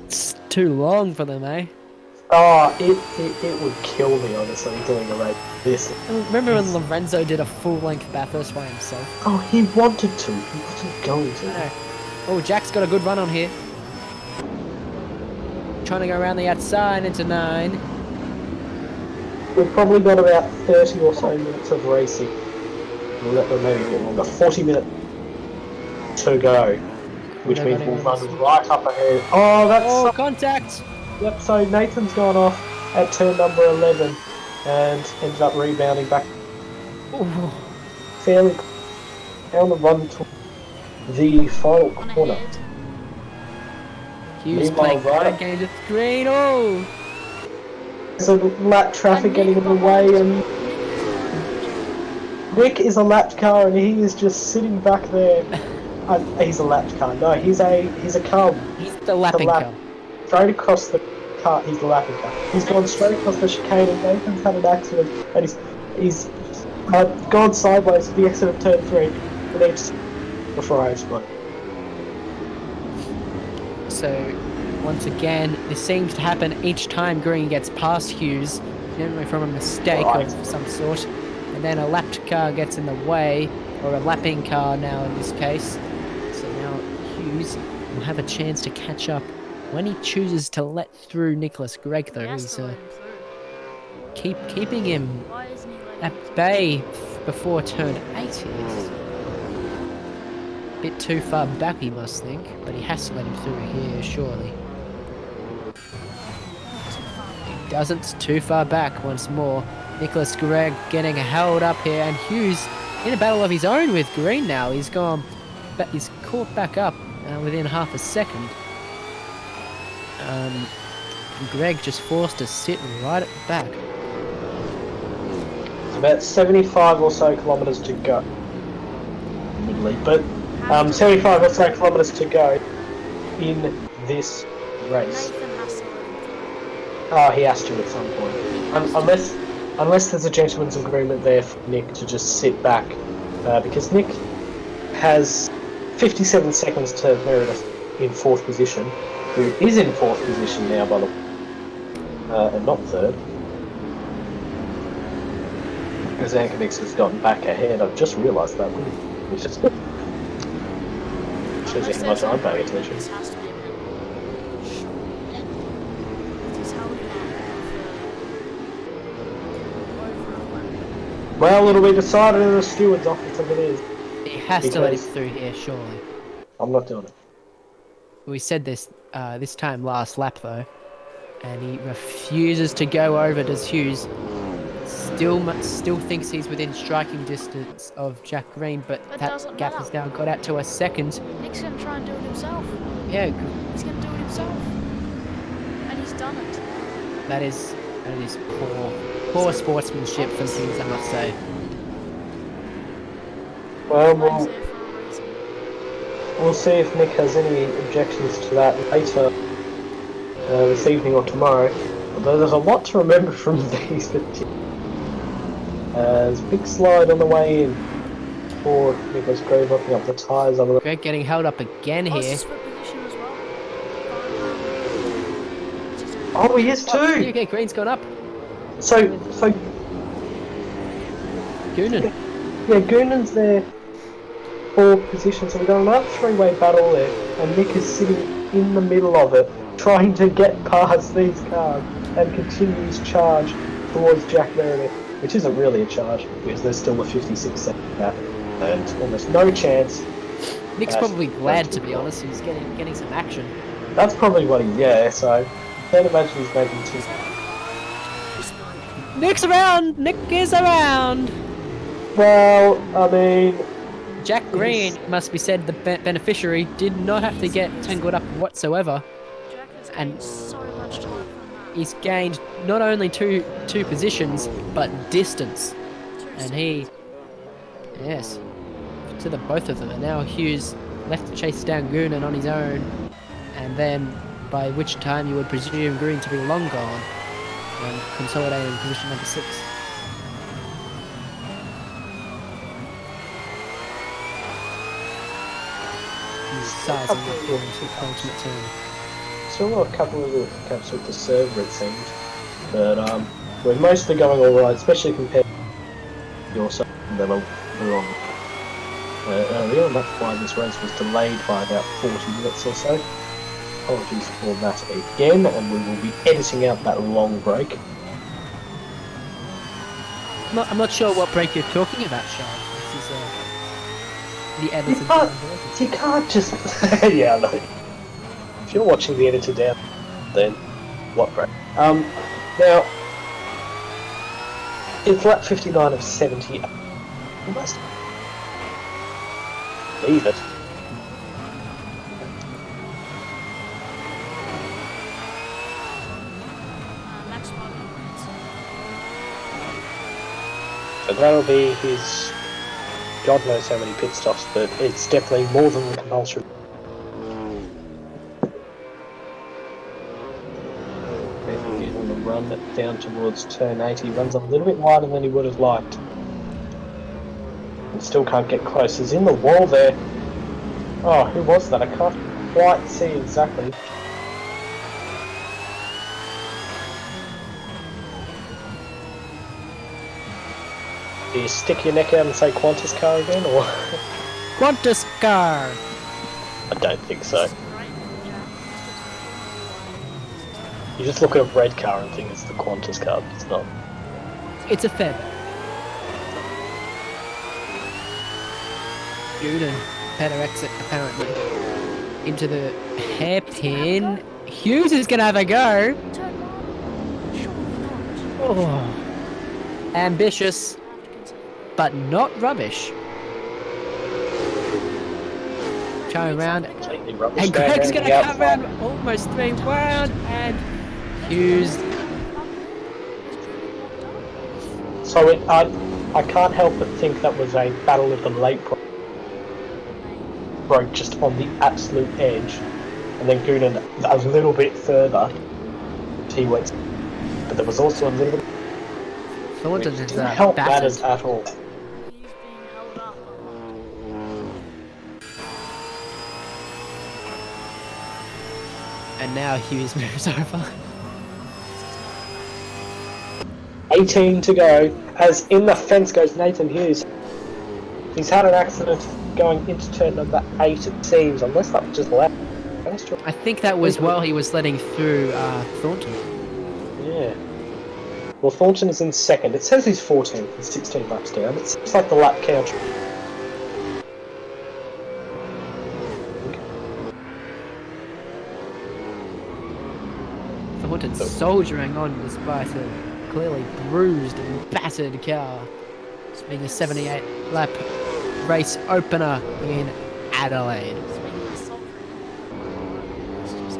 It's too long for them, eh? Oh, it would kill me, honestly, doing a race like this. Remember when Lorenzo did a full-length Bathurst by himself? Oh, he wanted to. He wasn't going to. No. Oh, Jack's got a good run on here. Trying to go around the outside into 9. We've probably got about 30 or so minutes of racing. Maybe a bit longer. 40 minutes to go, which means we'll run right up ahead. Oh, that's... Oh, contact! Yep, so Nathan's gone off at turn number 11. and ended up rebounding back Ooh. fairly down the run to the final On corner. ahead. Hughes Meanwhile, playing right mind up- games with Green. Oh! There's a lap traffic And getting Nick in the behind way, as and well. Nick is behind. Nick is a lapped car, and he is just sitting back there. He's a lapped car. No, he's a car. He's the lapping lap car. straight across the car. He's the lapping car. He's gone straight across the chicane, and Nathan's had an accident, and he's gone sideways to the exit of turn 3. And it's before I explain. So, once again, this seems to happen each time Green gets past Hughes, generally from a mistake Right. of some sort, and then a lapped car gets in the way, or a lapping car now in this case. So now Hughes will have a chance to catch up when he chooses to let through Nicholas Gregg, though. He has He's to let him through. keeping him Why isn't he letting at him through? bay before turn 8 here. Bit too far back, he must think, but he has to let him through here, surely. He doesn't, too far back once more. Nicholas Gregg getting held up here, and Hughes in a battle of his own with Green now. He's gone, but he's caught back up within half a second. Greg just forced to sit right at the back. It's about 75 or so kilometres to go. Admittedly, but 75 or so kilometres to go in this race. Nathan has to let him through. Oh, he has to at some point. Unless there's a gentleman's agreement there for Nick to just sit back. Because Nick has 57 seconds to Meredith in 4th position, who is in 4th position now, by the way, and not 3rd. Because Anchormix has gotten back ahead. I've just realised that. Which is good. Shows you how much I'm paying attention. This has to be a penalty. Sure. He's holding out Well, it'll be decided in the steward's office if it is. He has to let him through here, surely. I'm not doing it. We said this this time last lap though, and he refuses to go over. Does Hughes? Still thinks he's within striking distance of Jack Green, but It that doesn't gap matter. has now got out to a second. Nick's gonna try and do it himself. Yeah, He's gonna do it himself. And he's done it. that is poor sportsmanship from Hughes, I must say. Well, Blame's there for a reason. we'll see if Nick has any objections to that later this evening or tomorrow. Although there's a lot to remember from these. There's a big slide on the way in for Nicholas Gray locking up the tyres under the... Greg getting held up again Oh, here. it's split position as well. Oh, he is too! Okay, Green's gone up. So Goonan. yeah, Goonan's there for position, so we've got another 3-way battle there, and Nick is sitting in the middle of it, trying to get past these cars, and continues charge towards Jack Meredith, which isn't really a charge, because there's still a 56-second gap, and almost no chance. Nick's probably glad, to be honest. He's getting some action. That's probably what he, yeah, so I can't imagine he's making two. Nick's around! Nick is around! Well, I mean... Jack Green, it must be said, the beneficiary, did not have to get tangled up whatsoever. Jack has And- gained so much time from that. He's gained not only two positions, but distance. And he... Yes. To the both of them. And now Hughes left to chase down Goonan on his own. And then, by which time you would presume Green to be long gone. And consolidating position number 6. Sizing up the ultimate turn. Still got a couple of little hiccups with the server, it seems. But we're mostly going alright, especially compared to your side level on earlier, and that's why this race was delayed by about 40 minutes or so. Apologies for that again, and we will be editing out that long break. I'm not sure what break you're talking about, Sean. This is the edited You can't just... yeah, I know. If you're watching the editor down, then what break? Now, It's lap 59 of 70. Almost. Leave it. Max Bowman wins. So that'll be his God knows how many pit stops, but it's definitely more than the compulsory. On the run down towards turn 80, runs a little bit wider than he would have liked. And still can't get close. He's in the wall there. Oh, who was that? I can't quite see exactly. Do you stick your neck out and say Qantas car again, or? Qantas car! I don't think so. You just look at a red car and think it's the Qantas car, but it's not. It's a Fed. Gooden, better exit apparently. Into the hairpin. Hughes is gonna have a go. Turn one. Surely not. Oh. Ambitious, but not rubbish. Going round. Completely rubbish. And there, Greg's rounding gonna out. come round almost 3 round, and Hughes. So I can't help but think that was a battle of the late broke just on the absolute edge, and then Goonan a little bit further. He went, but there was also a little bit. Thornton Which is didn't help matters battered. at all. He's being held up a lot. And now Hughes moves over. 18 to go. As in the fence goes Nathan Hughes. He's had an accident going into turn number 8, it seems, unless that was just left. I think that was while he was letting through Thornton. Yeah. Well, Thornton is in second. It says he's 14th and 16 laps down. It seems like the lap count. Thornton soldiering on despite a clearly bruised and battered car. It's being a 78 lap race opener in Adelaide. Speaking of soldiering, it's just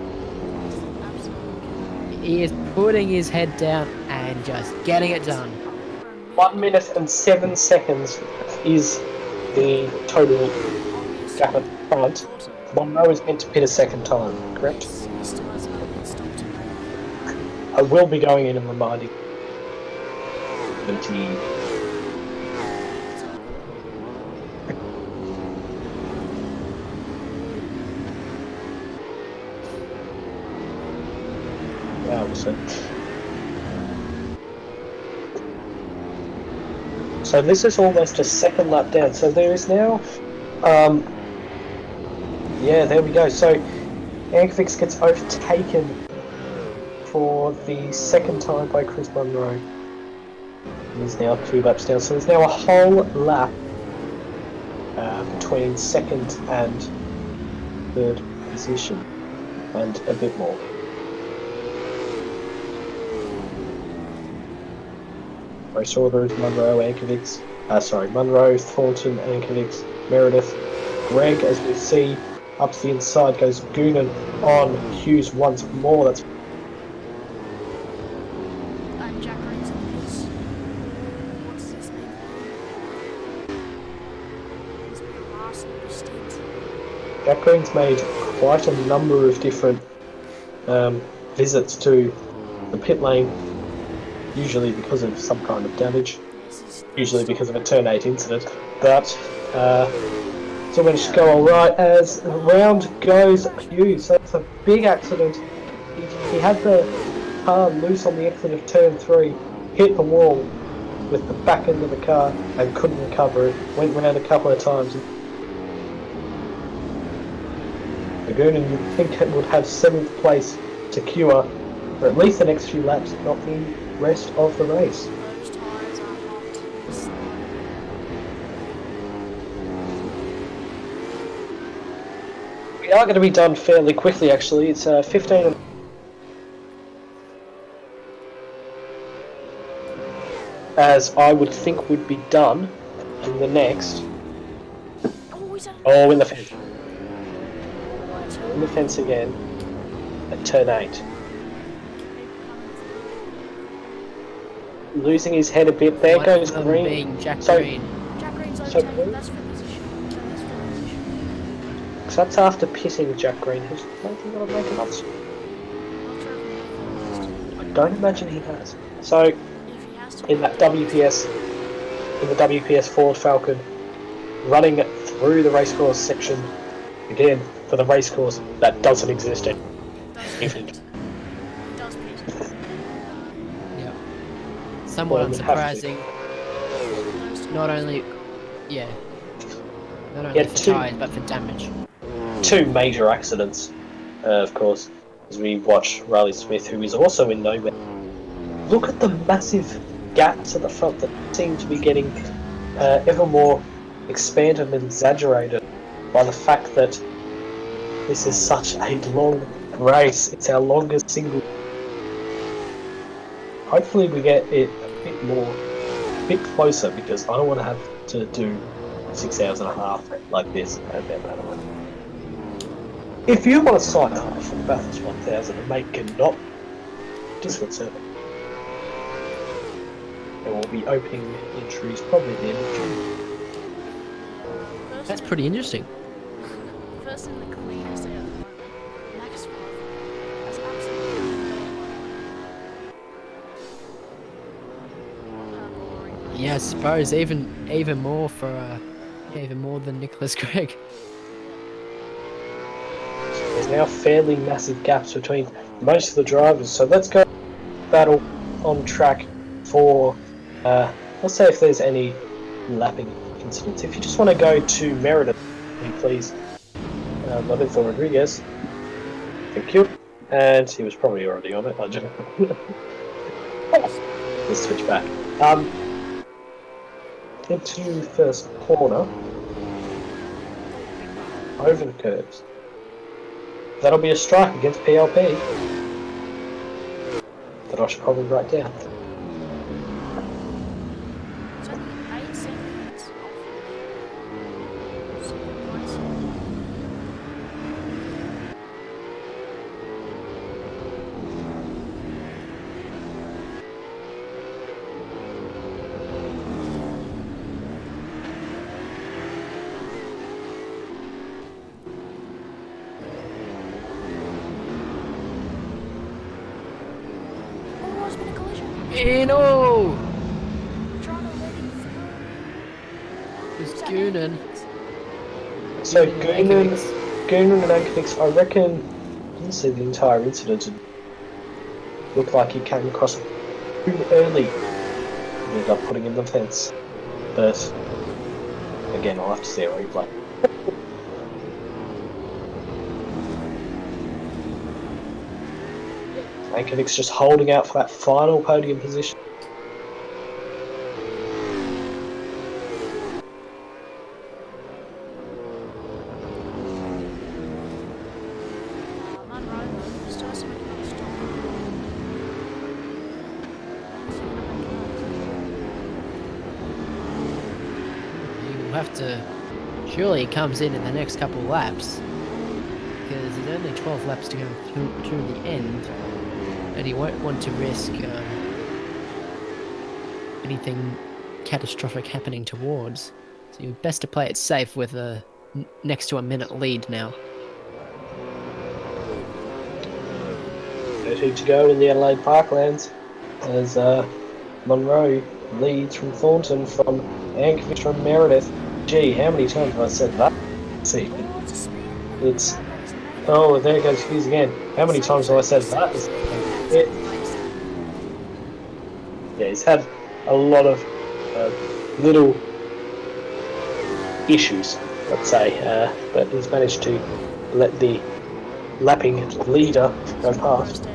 absolutely. He is putting his head down and just getting it done. 1 minute and 7 seconds is the total gap at the front. Monroe is meant to pit a second time, correct? He still has another pit stop to make. I will be going in and reminding. 20. Wow, so this is almost a second lap down. So there is now, yeah, there we go. So Yankovic gets overtaken for the second time by Chris Monroe. He's now 2 laps down. So there's now a whole lap between second and third position, and a bit more. Race order is Monroe, Ankovic, Monroe, Thornton, Ankovic, Meredith, Greg, as we see, up to the inside goes Goonan on Hughes once more. That's And Jack Green's in the pits. What does this mean for him? He's been last in the stint. Jack Green's made quite a number of different visits to the pit lane, usually because of some kind of damage, usually because of a turn 8 incident, but still managed to go alright as round goes Hughes. So it's a big accident. He had the car loose on the exit of turn 3, hit the wall with the back end of the car and couldn't recover it, went round a couple of times. Laguna, you'd think it would have 7th place secure for at least the next few laps, if not the rest of the race. Those tyres are hot. We are going to be done fairly quickly, actually. It's 15. as I would think would be done in the next. Oh, he's Oh, in the fence. What? In the fence again at turn 8. Losing his head a bit. There One goes of them Green. being Jack So- Green. Jack Green's So overtaken. Green- That's for position. So that's for position. So that's after pitting Jack Green, who's maybe going to make another. Not sure if he knows I don't imagine he has. So if he has to. in that WPS, in the WPS Ford Falcon, running through the racecourse section again for the racecourse that doesn't exist anymore. Does pit. Does pit. Yep. Somewhat Well, we have to. unsurprising. Not only, yeah, not only Yeah, for two- tyres but for damage. 2 major accidents, of course, as we watch Riley Smith, who is also in nowhere. Look at the massive gaps at the front that seem to be getting ever more expanded and exaggerated by the fact that this is such a long race. It's our longest single. Hopefully we get it a bit closer, because I don't want to have to do 6 hours and a half like this at Adelaide. If you want to sign up for the Bathurst 1000 and make it not Discord server, and we'll be opening entries probably at the end of June. That's pretty interesting. First in the cleanest out at the moment. Next 5. That's absolutely boring. Yeah, I suppose even more for even more than Nicholas Gregg. There's now fairly massive gaps between most of the drivers, so let's go battle on track for, let's say if there's any lapping incidents. If you just want to go to Meredith, please, Rodolfo Rodriguez, thank you, and he was probably already on it, I don't know. Let's switch back. Into first corner, over the curves. That'll be a strike against PLP that I should probably write down. It's only 8 seconds off. Second place. Oh, there's been a collision. No! Trying to let him through. It's Is that Goonan. Anthony's? So Ankovics. Goonan and Ankovics, I reckon, I didn't see the entire incident. It looked like he came across too early. He ended up putting in the fence. But again, I'll have to see a replay. Ankovics just holding out for that final podium position. Munro still has to make another stop. How's he gonna make You'll have to. Surely he comes in the next couple laps, because there's only 12 laps to go to the end, and he won't want to risk anything catastrophic happening towards. So you're best to play it safe with a next to a minute lead now. 30 to go in the Adelaide Parklands as Monroe leads from Thornton, from Ankovic from Meredith. Gee, how many times have I said that? Let's see. Oh, it's a spin. It's... Oh, there goes Hughes again. How many times have I said that? It, yeah, he's had a lot of little issues, let's say, but he's managed to let the lapping leader go past.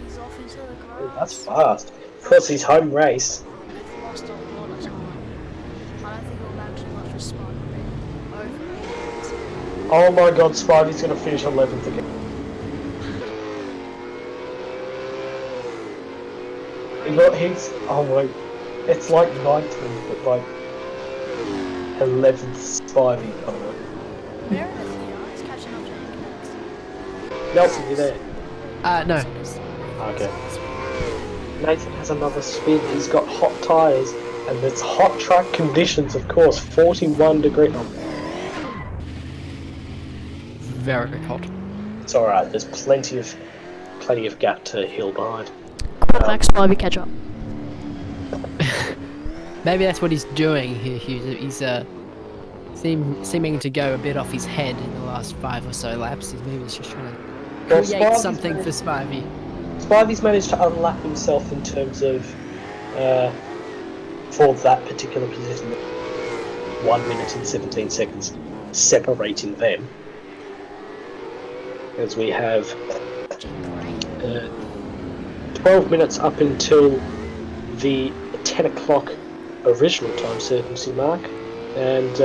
He's off into the grass. That's fast. Of course, his home race. They've lost a lot of time. I don't think it'll matter too much for Spike being over. Oh my god, Spivey's going to finish 11th again. He's oh my, it's like 19th, but like 11th Spivey. Oh no. Meredith here is catching up to Anchorage. Nelson, you there? No. Okay. Nathan has another spin. He's got hot tyres, and it's hot track conditions, of course. 41 degree. Oh, Very hot. it's all right. There's plenty of gap to hill behind. Come on, Max, Bobby, catch up. Maybe that's what he's doing here. He's seeming to go a bit off his head in the last 5 or so laps. Maybe he's just trying to create something for Spivey. Spivey's managed to unlap himself in terms of for that particular position. 1 minute and 17 seconds separating them, as we have 12 minutes up until the 10 o'clock original time certainty mark, and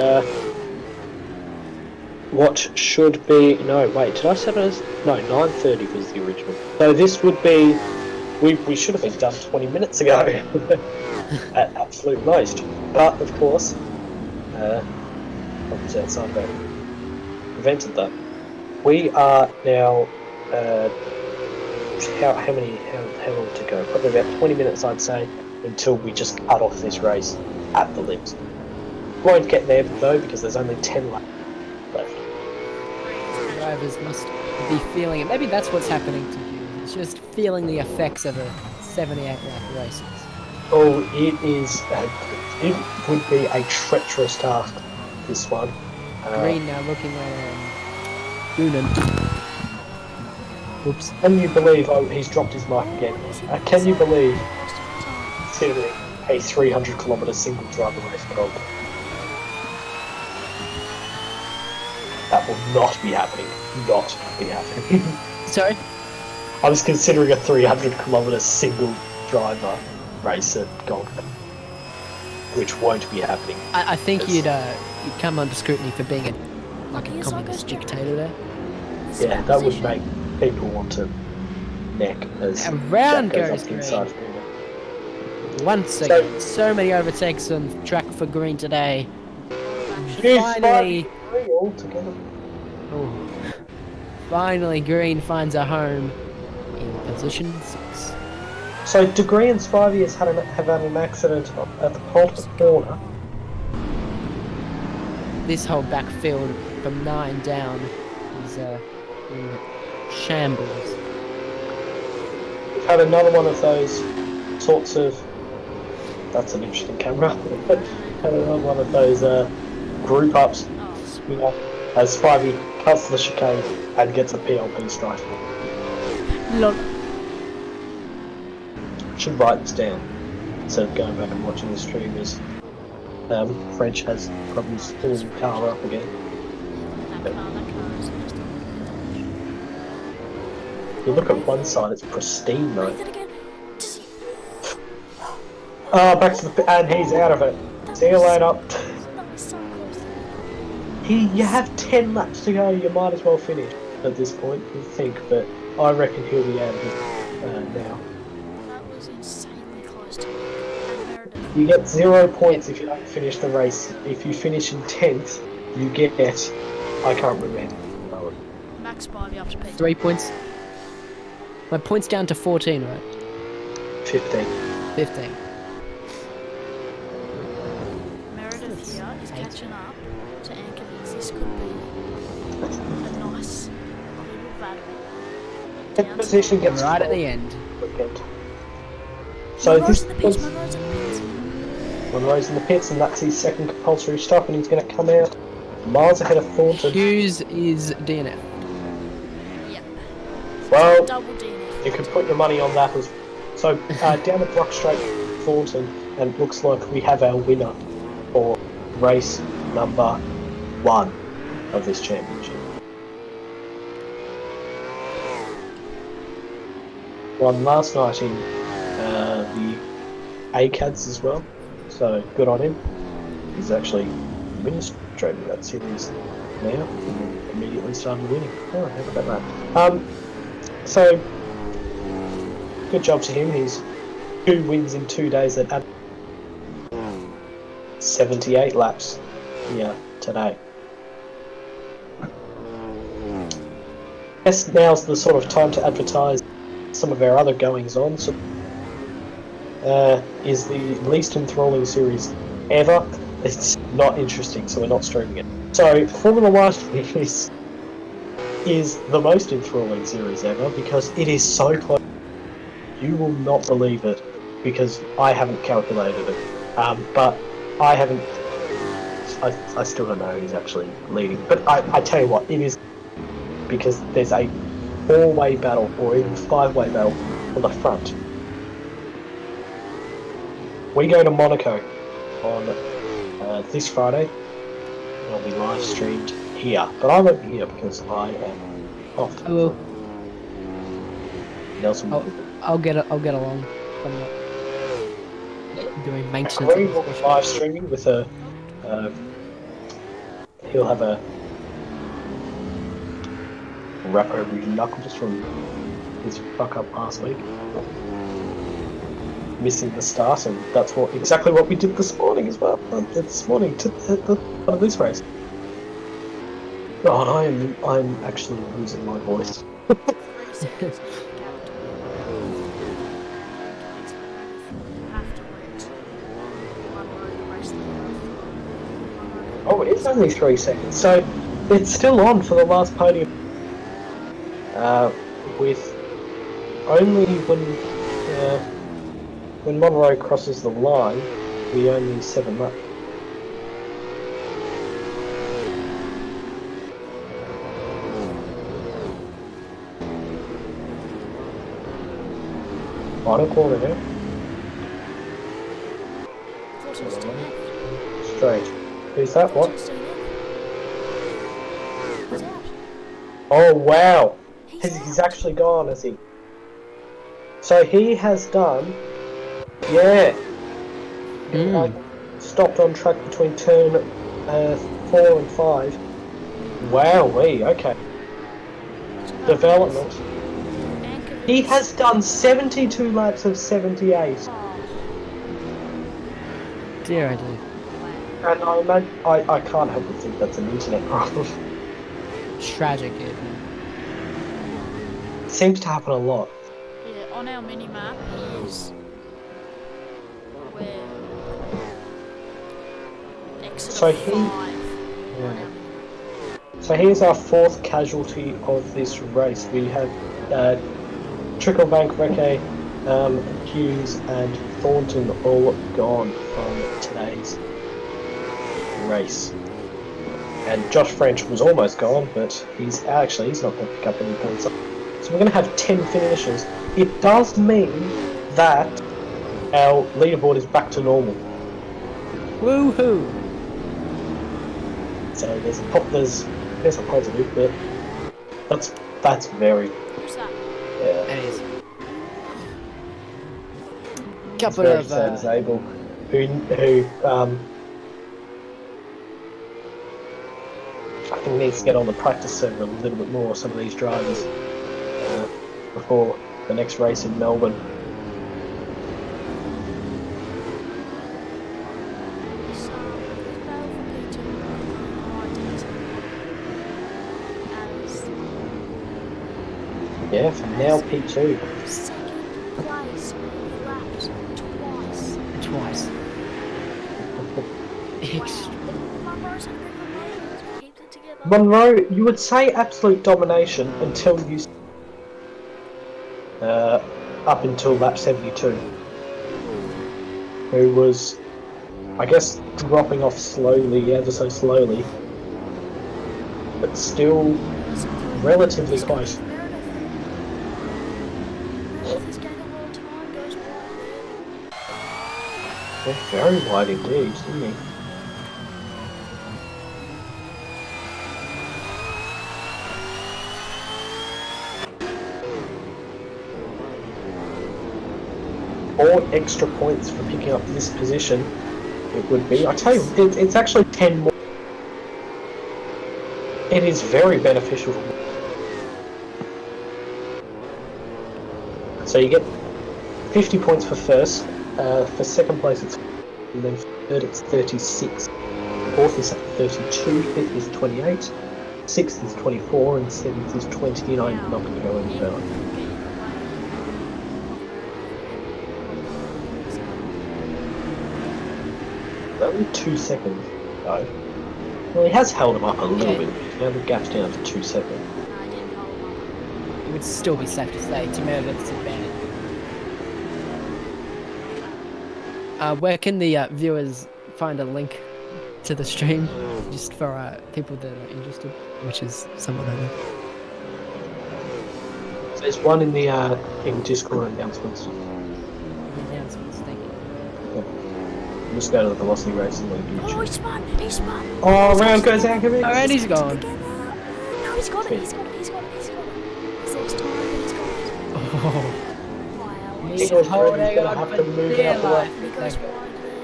what should be, no wait, did I set it as, no, 9:30 was the original, so this would be, we should have been done 20 minutes ago at absolute most, but of course what was outside of that prevented that. We are now how long to go? Probably about 20 minutes, I'd say, until we just cut off this race at the limbs. Won't get there though because there's only 10 laps left. Drivers must be feeling it. Maybe that's what's happening to you. It's just feeling the effects of a 78 lap races. Oh, it is. It would be a treacherous task, this one. Green now looking at Goonan. Whoops. Can you believe? Oh, he's dropped his mark again. Can you believe? Considering a 300-kilometre single driver race gold. That will not be happening. Not be happening. Sorry? I was considering a 300-kilometre single driver race at Gold, which won't be happening. I think you'd come under scrutiny for being a communist dictator there. Yeah, that would make people want to neck as Around Jack goes up inside. Once again, so many overtakes on track for Green today. Finally, Green finds a home in position 6. So Degree and Spivey have had an accident at the Polter corner. This whole backfield from 9 down is in shambles. We've had another one of those sorts of. That's an interesting camera. Had another one of those group ups. You know, as Spivey cuts the chicane and gets a PLP strike. Look. Should write this down instead of going back and watching the stream as French has problems pulling the car up again. You look at one side, it's pristine though. Back to the and he's out of it. See you later. You have 10 laps to go. You might as well finish at this point. You think, but I reckon he'll be out of it now. That was insanely close to me. You get 0 points if you don't finish the race. If you finish in 10th, you get I can't remember. Max Bobby up to P. 3 points. My points down to 14, right? 15. 15. Meredith here is catching up to Anchorage. This could be a nice little battle. Position gets Right at the end. So this Monroe's in the pits, was Monroe's in the pits. Monroe's in the pits, and that's his second compulsory stop, and he's going to come out miles ahead of Thornton. Hughes is DNF. Yep. Well, Double DNF. you can put your money on that as so. Down at Brock Straight, Thornton, and it looks like we have our winner for race number 1 of this championship. Won last night in the ACADS as well, so good on him. He's actually administrating that series now and immediately started winning. Oh, how about that? So good job to him. He's 2 wins in 2 days at Adelaide. 78 laps here today. Yes, now's the sort of time to advertise some of our other goings-on. So, is the least enthralling series ever. It's not interesting, so we're not streaming it. So, Formula One is the most enthralling series ever because it is so close. You will not believe it because I haven't calculated it. But I haven't. I still don't know who's actually leading. But I tell you what, it is because there's a 4-way battle or even 5-way battle on the front. We go to Monaco on this Friday. It'll be live streamed here, but I won't be here because I am off. I will. Nelson. I'll get along. I'm not doing maintenance. Corey will be live streaming with a. He'll have a wrap over his knuckles from his fuck up last week, missing the start, and that's exactly what we did this morning as well. This morning to the of this race. God, I'm actually losing my voice. Oh, it's only 3 seconds, so it's still on for the last podium. With only when Monroe crosses the line, we only 7 laps. Final corner now. Straight. Who's that? What? Oh wow! He's actually gone, has he? So he has done. Yeah. Like, stopped on track between turn 4 and 5. Wowee, okay. Development. He has done 72 laps of 78. Dear I do. And I can't help but think that's an internet problem. Tragic, isn't it? Seems to happen a lot. Yeah, on our mini map is where exit So of he- 5. Yeah. So here's our 4th casualty of this race. We have Tricklebank, Recce, Hughes and Thornton all gone from today's race. And Josh French was almost gone, but he's not going to pick up any points. So we're going to have 10 finishes. It does mean that our leaderboard is back to normal. Woohoo! So there's a positive, but that's very Who's that? yeah. It is. It's Couple very of sad as Abel, who I think needs to get on the practice circuit a little bit more. Some of these drivers before the next race in Melbourne. Is Bale for P2 Yeah, for now P2. as second place lapped twice. Monroe's had a bit of a moment. Keeps it together. Monroe, you would say absolute domination until you up until lap 72, who was, I guess, dropping off slowly, ever so slowly, but still relatively close. Meredith has gained a lot of time, goes wide there. Yeah, very wide indeed, didn't he? Or extra points for picking up this position, it would be. I tell you, it's actually 10 more. It is very beneficial. So you get 50 points for first. For second place, it's and then for third, it's 36. Fourth is 32. Fifth is 28. Sixth is 24, and seventh is 20. And I'm not going to go any further. Only 2 seconds, though. Well, he has held him up a little bit. Now the gap's down to 2 seconds. It would still be safe to say to Meredith's advantage. Where can the viewers find a link to the stream, just for people that are interested, which is somewhat over. There's one in the in Discord announcements. Announcements, thank you. Yeah. Just go to the Velocity Racing on YouTube. Oh, he spun! He spun! Oh, round goes Ankovic. Oh, and he's gone. No, he's got it! He's got it! He's got it! He's got it! He saves time, but he's got it. Oh. Wow. He goes red, he's gonna have to move it up the way. He goes wide there.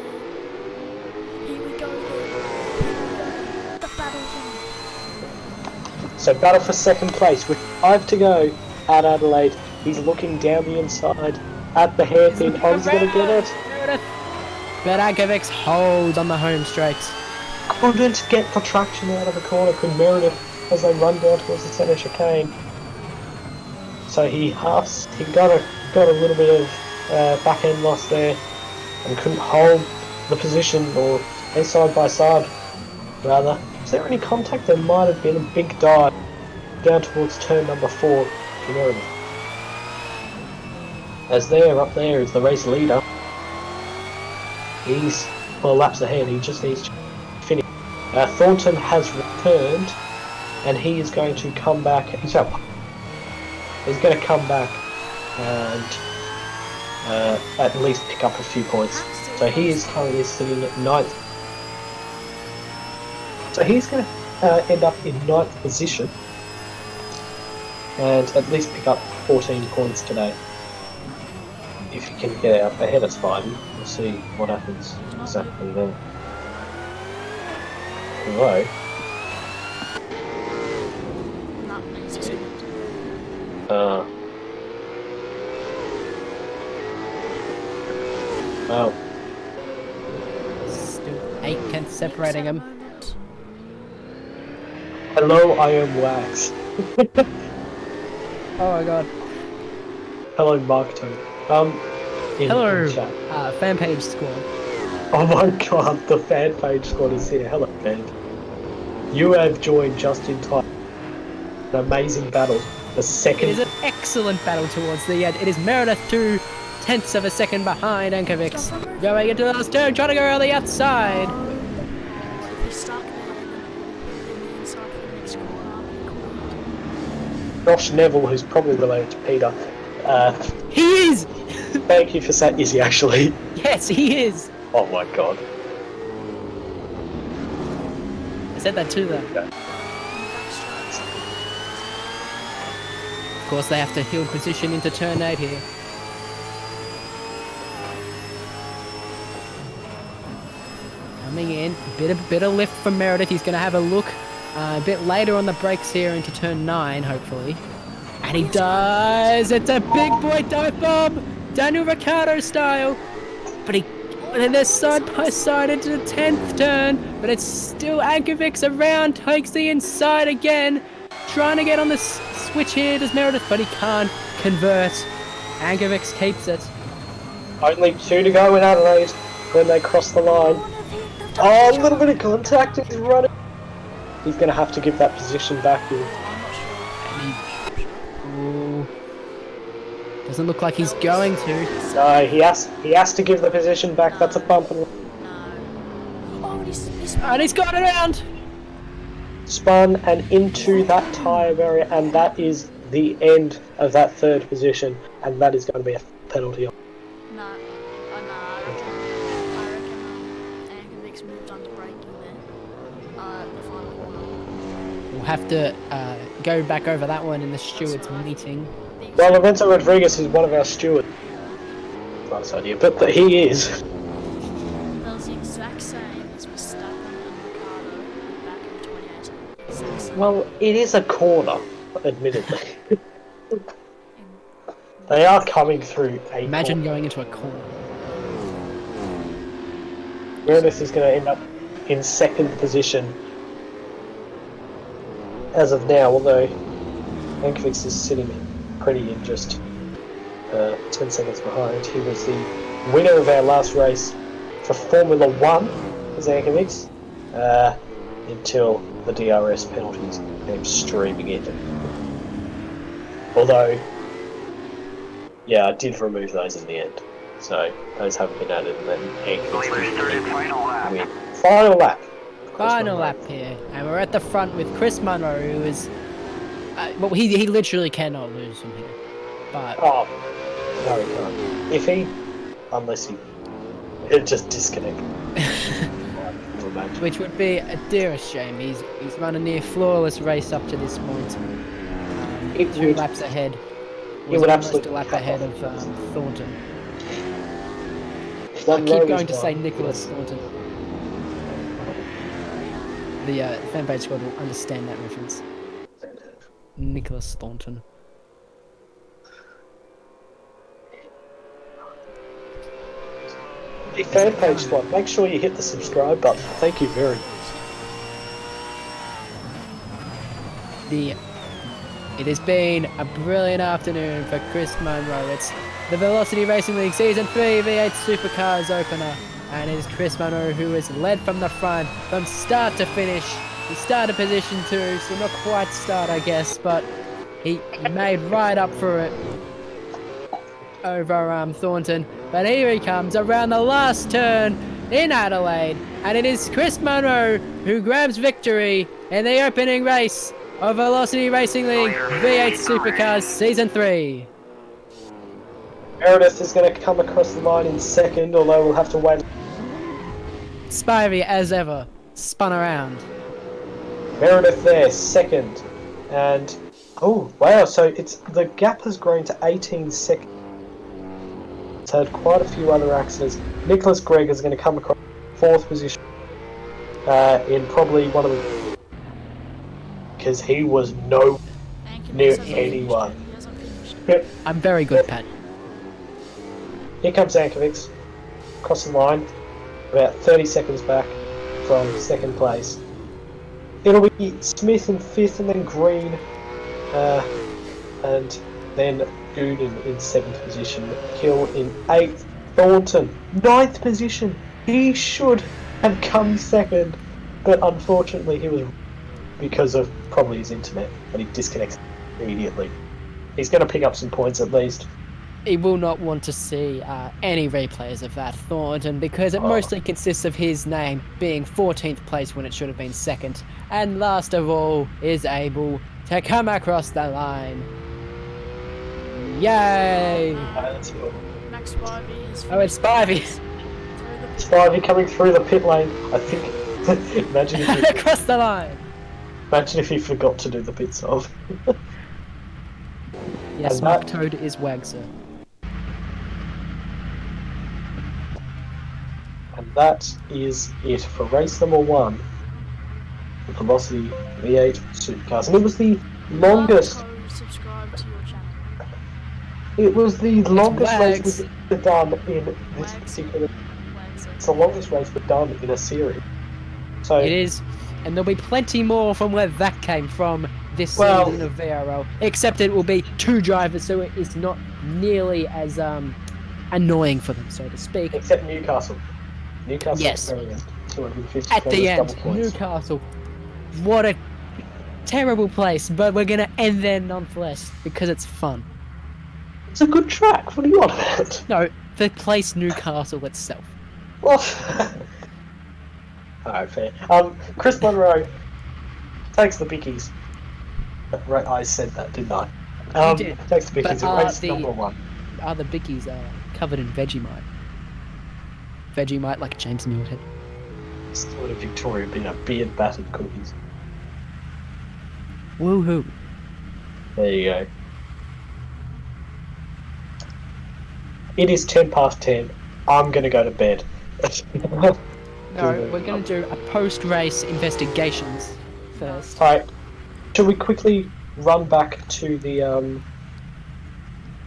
Here we go. The battle's on. So battle for second place with 5 to go at Adelaide. He's looking down the inside at the hairpin. Oh, he's gonna get it. But Ankovic holds on the home straight. Couldn't get the traction out of the corner. Could Meredith as they run down towards the centre chicane. So he got a little bit of back end loss there and couldn't hold the position, or a side by side rather. Is there any contact? There might have been a big dive down towards turn number 4 for Meredith. As up there is the race leader. He's 4 laps ahead, he just needs to finish. Thornton has returned and he is going to come back. He's going to come back and at least pick up a few points. So he is currently sitting at 9th. So he's going to end up in 9th position and at least pick up 14 points today. If he can get out ahead, it's fine. We'll see what happens exactly there. Although, well, Still 8 separating him. hello, I am Wax. Oh my god. Hello, Mark Tony. Hello, in chat. fan page squad. Oh my god, the fan page squad is here. Hello, fan. You have joined just in time. An amazing battle. The second. It is an excellent battle towards the end. It is Meredith 2/10 of a second behind Ankovic. Going into the last turn, trying to go around the outside. If he's stuck there, then the inside for the next corner. Josh Neville, who's probably related to Peter. He is! Thank you for saying. Is he actually? Yes, he is! Oh my god. I said that too, though. Okay. Of course, they have to hill position into turn 8 here. Coming in, bit of lift from Meredith. He's going to have a look a bit later on the brakes here into turn 9, hopefully. And he does! It's a big boy dive bomb! Daniel Ricciardo style! But then they're side by side into the 10th turn, but it's still Ankovic around, takes the inside again, trying to get on the switch here, does Meredith, but he can't convert. Ankovic keeps it. Only 2 to go in Adelaide when they cross the line. Oh, a little bit of contact. He's running. He's going to have to give that position back here. Ooh. Doesn't look like he's going to. No, he has to give the position back. That's a bump and And he's got it around! spun and into that tyre barrier, and that is the end of that 3rd position, and that is going to be a penalty. No. Oh no, I reckon Ankovic's moved on to braking there. The final corner. We'll have to go back over that one in the stewards' meeting. Well, Lorenzo Rodriguez is one of our stewards. Nice idea, but he is. That was the exact same as Verstappen and Ricciardo back in 2018. Exact same. Well, it is a corner, admittedly. They are coming through a Imagine corner. going into a corner. Meredith is going to end up in second position as of now, although Ankovic is sitting pretty in just 10 seconds behind. He was the winner of our last race for Formula 1, was Ankovic, until the DRS penalties came streaming in. Although, yeah, I did remove those in the end, so those haven't been added, and then Ankovic win. Final lap. Final lap here, and we're at the front with Chris Munro, who is... well, he literally cannot lose from here. But... Oh, no, he can't. If he... Unless he... It'll just disconnect. Which would be a dearest shame. He's run a near flawless race up to this point. 2 laps ahead. He would almost absolutely a lap ahead of Thornton. I One keep road going is to say gone. Nicholas Thornton. The fan page squad will understand that reference. Nicholas Thornton. The fan page squad, make sure you hit the subscribe button. Thank you very much. It has been a brilliant afternoon for Chris Munro. It's the Velocity Racing League Season 3 V8 Supercars opener. And it is Chris Munro who has led from the front from start to finish. He started position 2, so not quite start I guess, but he made right up for it over Thornton. But here he comes around the last turn in Adelaide. And it is Chris Munro who grabs victory in the opening race of Velocity Racing League V8 Supercars Season 3. Meredith is going to come across the line in second, although we'll have to wait. Spivey, as ever, spun around. Meredith there, second. And, oh, wow, so the gap has grown to 18 seconds. It's had quite a few other accidents. Nicholas Gregg is going to come across fourth position in probably one of the... because he was no near anyone. Yep. I'm very good, Pat. Here comes Ankovic, across the line, about 30 seconds back from second place. It'll be Smith in fifth, and then Green, and then Gooden in seventh position, Hill in eighth, Thornton, ninth position. He should have come second, but unfortunately he was, because of probably his internet, and he disconnects immediately. He's going to pick up some points at least. He will not want to see any replays of that Thornton because it mostly consists of his name being 14th place when it should have been second. And last of all is able to come across the line. Yay! That's cool. Max Spivey is Oh, it's Spivey! Spivey coming through the pit lane. I think. Imagine if he, Across the line! imagine if he forgot to do the pit stop. Yes, And Mark that- Toad is Wagser. And that is it for race number 1. The Velocity V8 Supercars. And it was the longest. Subscribe to your channel. It was the longest race Wags. we've done in this Wags. particular. Wags. It's the longest race we've done in a series. So It is, and there'll be plenty more from where that came from this Well- season of VRL, except it will be 2 drivers, so it is not nearly as annoying for them, so to speak. except Newcastle. Newcastle Yes. Australian, 250 At the end, double points. Newcastle. What a terrible place, but we're going to end there nonetheless, because it's fun. It's a good track. What are you on about? No, the place Newcastle itself. Well, alright, fair. Chris Munro takes the bickies. Right, I said that, didn't I? You did, Takes the bickies but, at race the- number 1. Other bickies are covered in Vegemite. Vegemite like James Newton. Sort of Victoria beard battered cookies. Woohoo. There you go. It is 10 past 10. I'm gonna go to bed. No, we're going to do a post-race investigations first. Alright. Should we quickly run back to the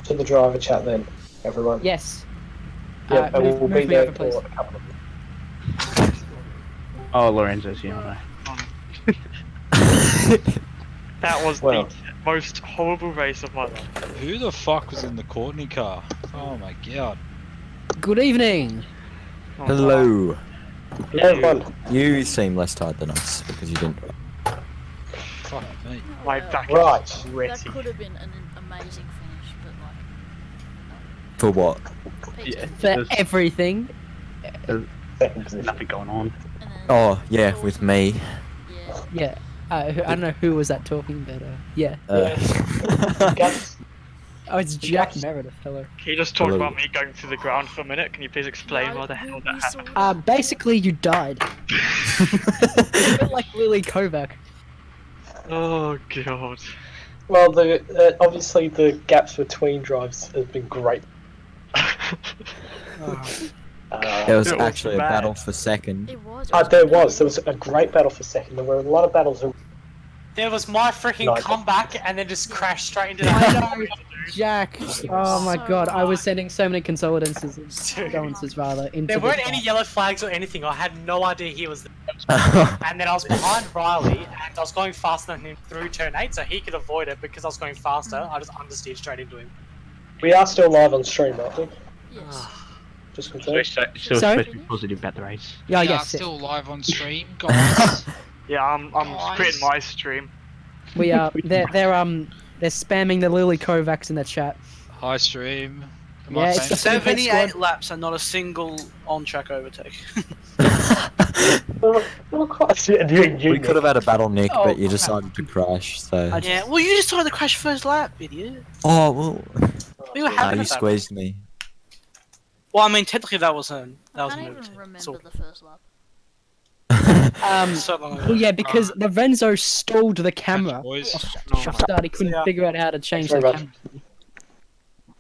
to the driver chat then, everyone. Yes. Yeah, and move we'll be me there over, please. for a couple of minutes. Oh, Lorenzo's here. No. That was Well. the most horrible race of my life. Who the fuck was in the Courtney car? Oh my god. Good evening. Oh, Hello. Yeah, everyone. You seem less tired than us because you didn't. Fuck me. My back Right. is That sweaty. could have been an amazing finish, but For what? like. Yeah. P2. For There's- everything. Second position. Nothing going on. And then Oh, yeah, Jules with and- me. Yeah. Yeah. I don't know who was that talking, but yeah. Guts. Oh, it's Jack Yes. Meredith. Hello. Can you just talk Hello. about me going to the ground for a minute? Can you please explain Yeah, why the hell we that saw happened? that. Basically, you died. A bit like Lily Kovac. Oh god. Well, obviously the gaps between drives has been great. There was It was actually a bad. battle for second. It was. There was a great battle for second. There were a lot of battles. There was my freaking Nice. comeback and then just crashed straight into I that. know, Jack. Oh my So god, I was hard. sending so many condolences rather into There the weren't chat. any yellow flags or anything. I had no idea he was there. And then I was behind Riley and I was going faster than him through turn 8 so he could avoid it because I was going faster. I just understeered straight into him. We are still live on stream, aren't we? Yes. Just So confirm. it's still Sorry? supposed to be positive about the race. Yeah, Yeah, yes. still live on stream, guys. Yeah, I'm Guys. quitting my stream. We are. They're spamming the Lily Kovacs in the chat. Hi, stream. Come Yeah, on, it's the thanks. 78 laps and not a single on-track overtake. We could have had a battle, Nick, Oh, but you decided to crash, so. Yeah, well, you just tried to crash first lap, idiot. Oh, well. We were Nah, having you a battle. squeezed me. Well, I mean, technically that was a I can't moved. even remember So, the first lap. so long ago. Well, yeah, because Lorenzo stalled the camera. Boys. Start, he couldn't Yeah. figure out how to change Thanks the very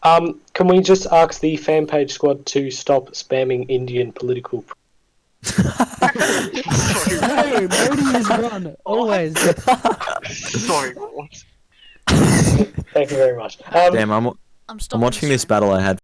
camera. Can we just ask the fan page squad to stop spamming Indian political? No, Modi is one. Always. Sorry, what? Thank you very much. Damn, I'm I'm stopping watching the this stream. battle I had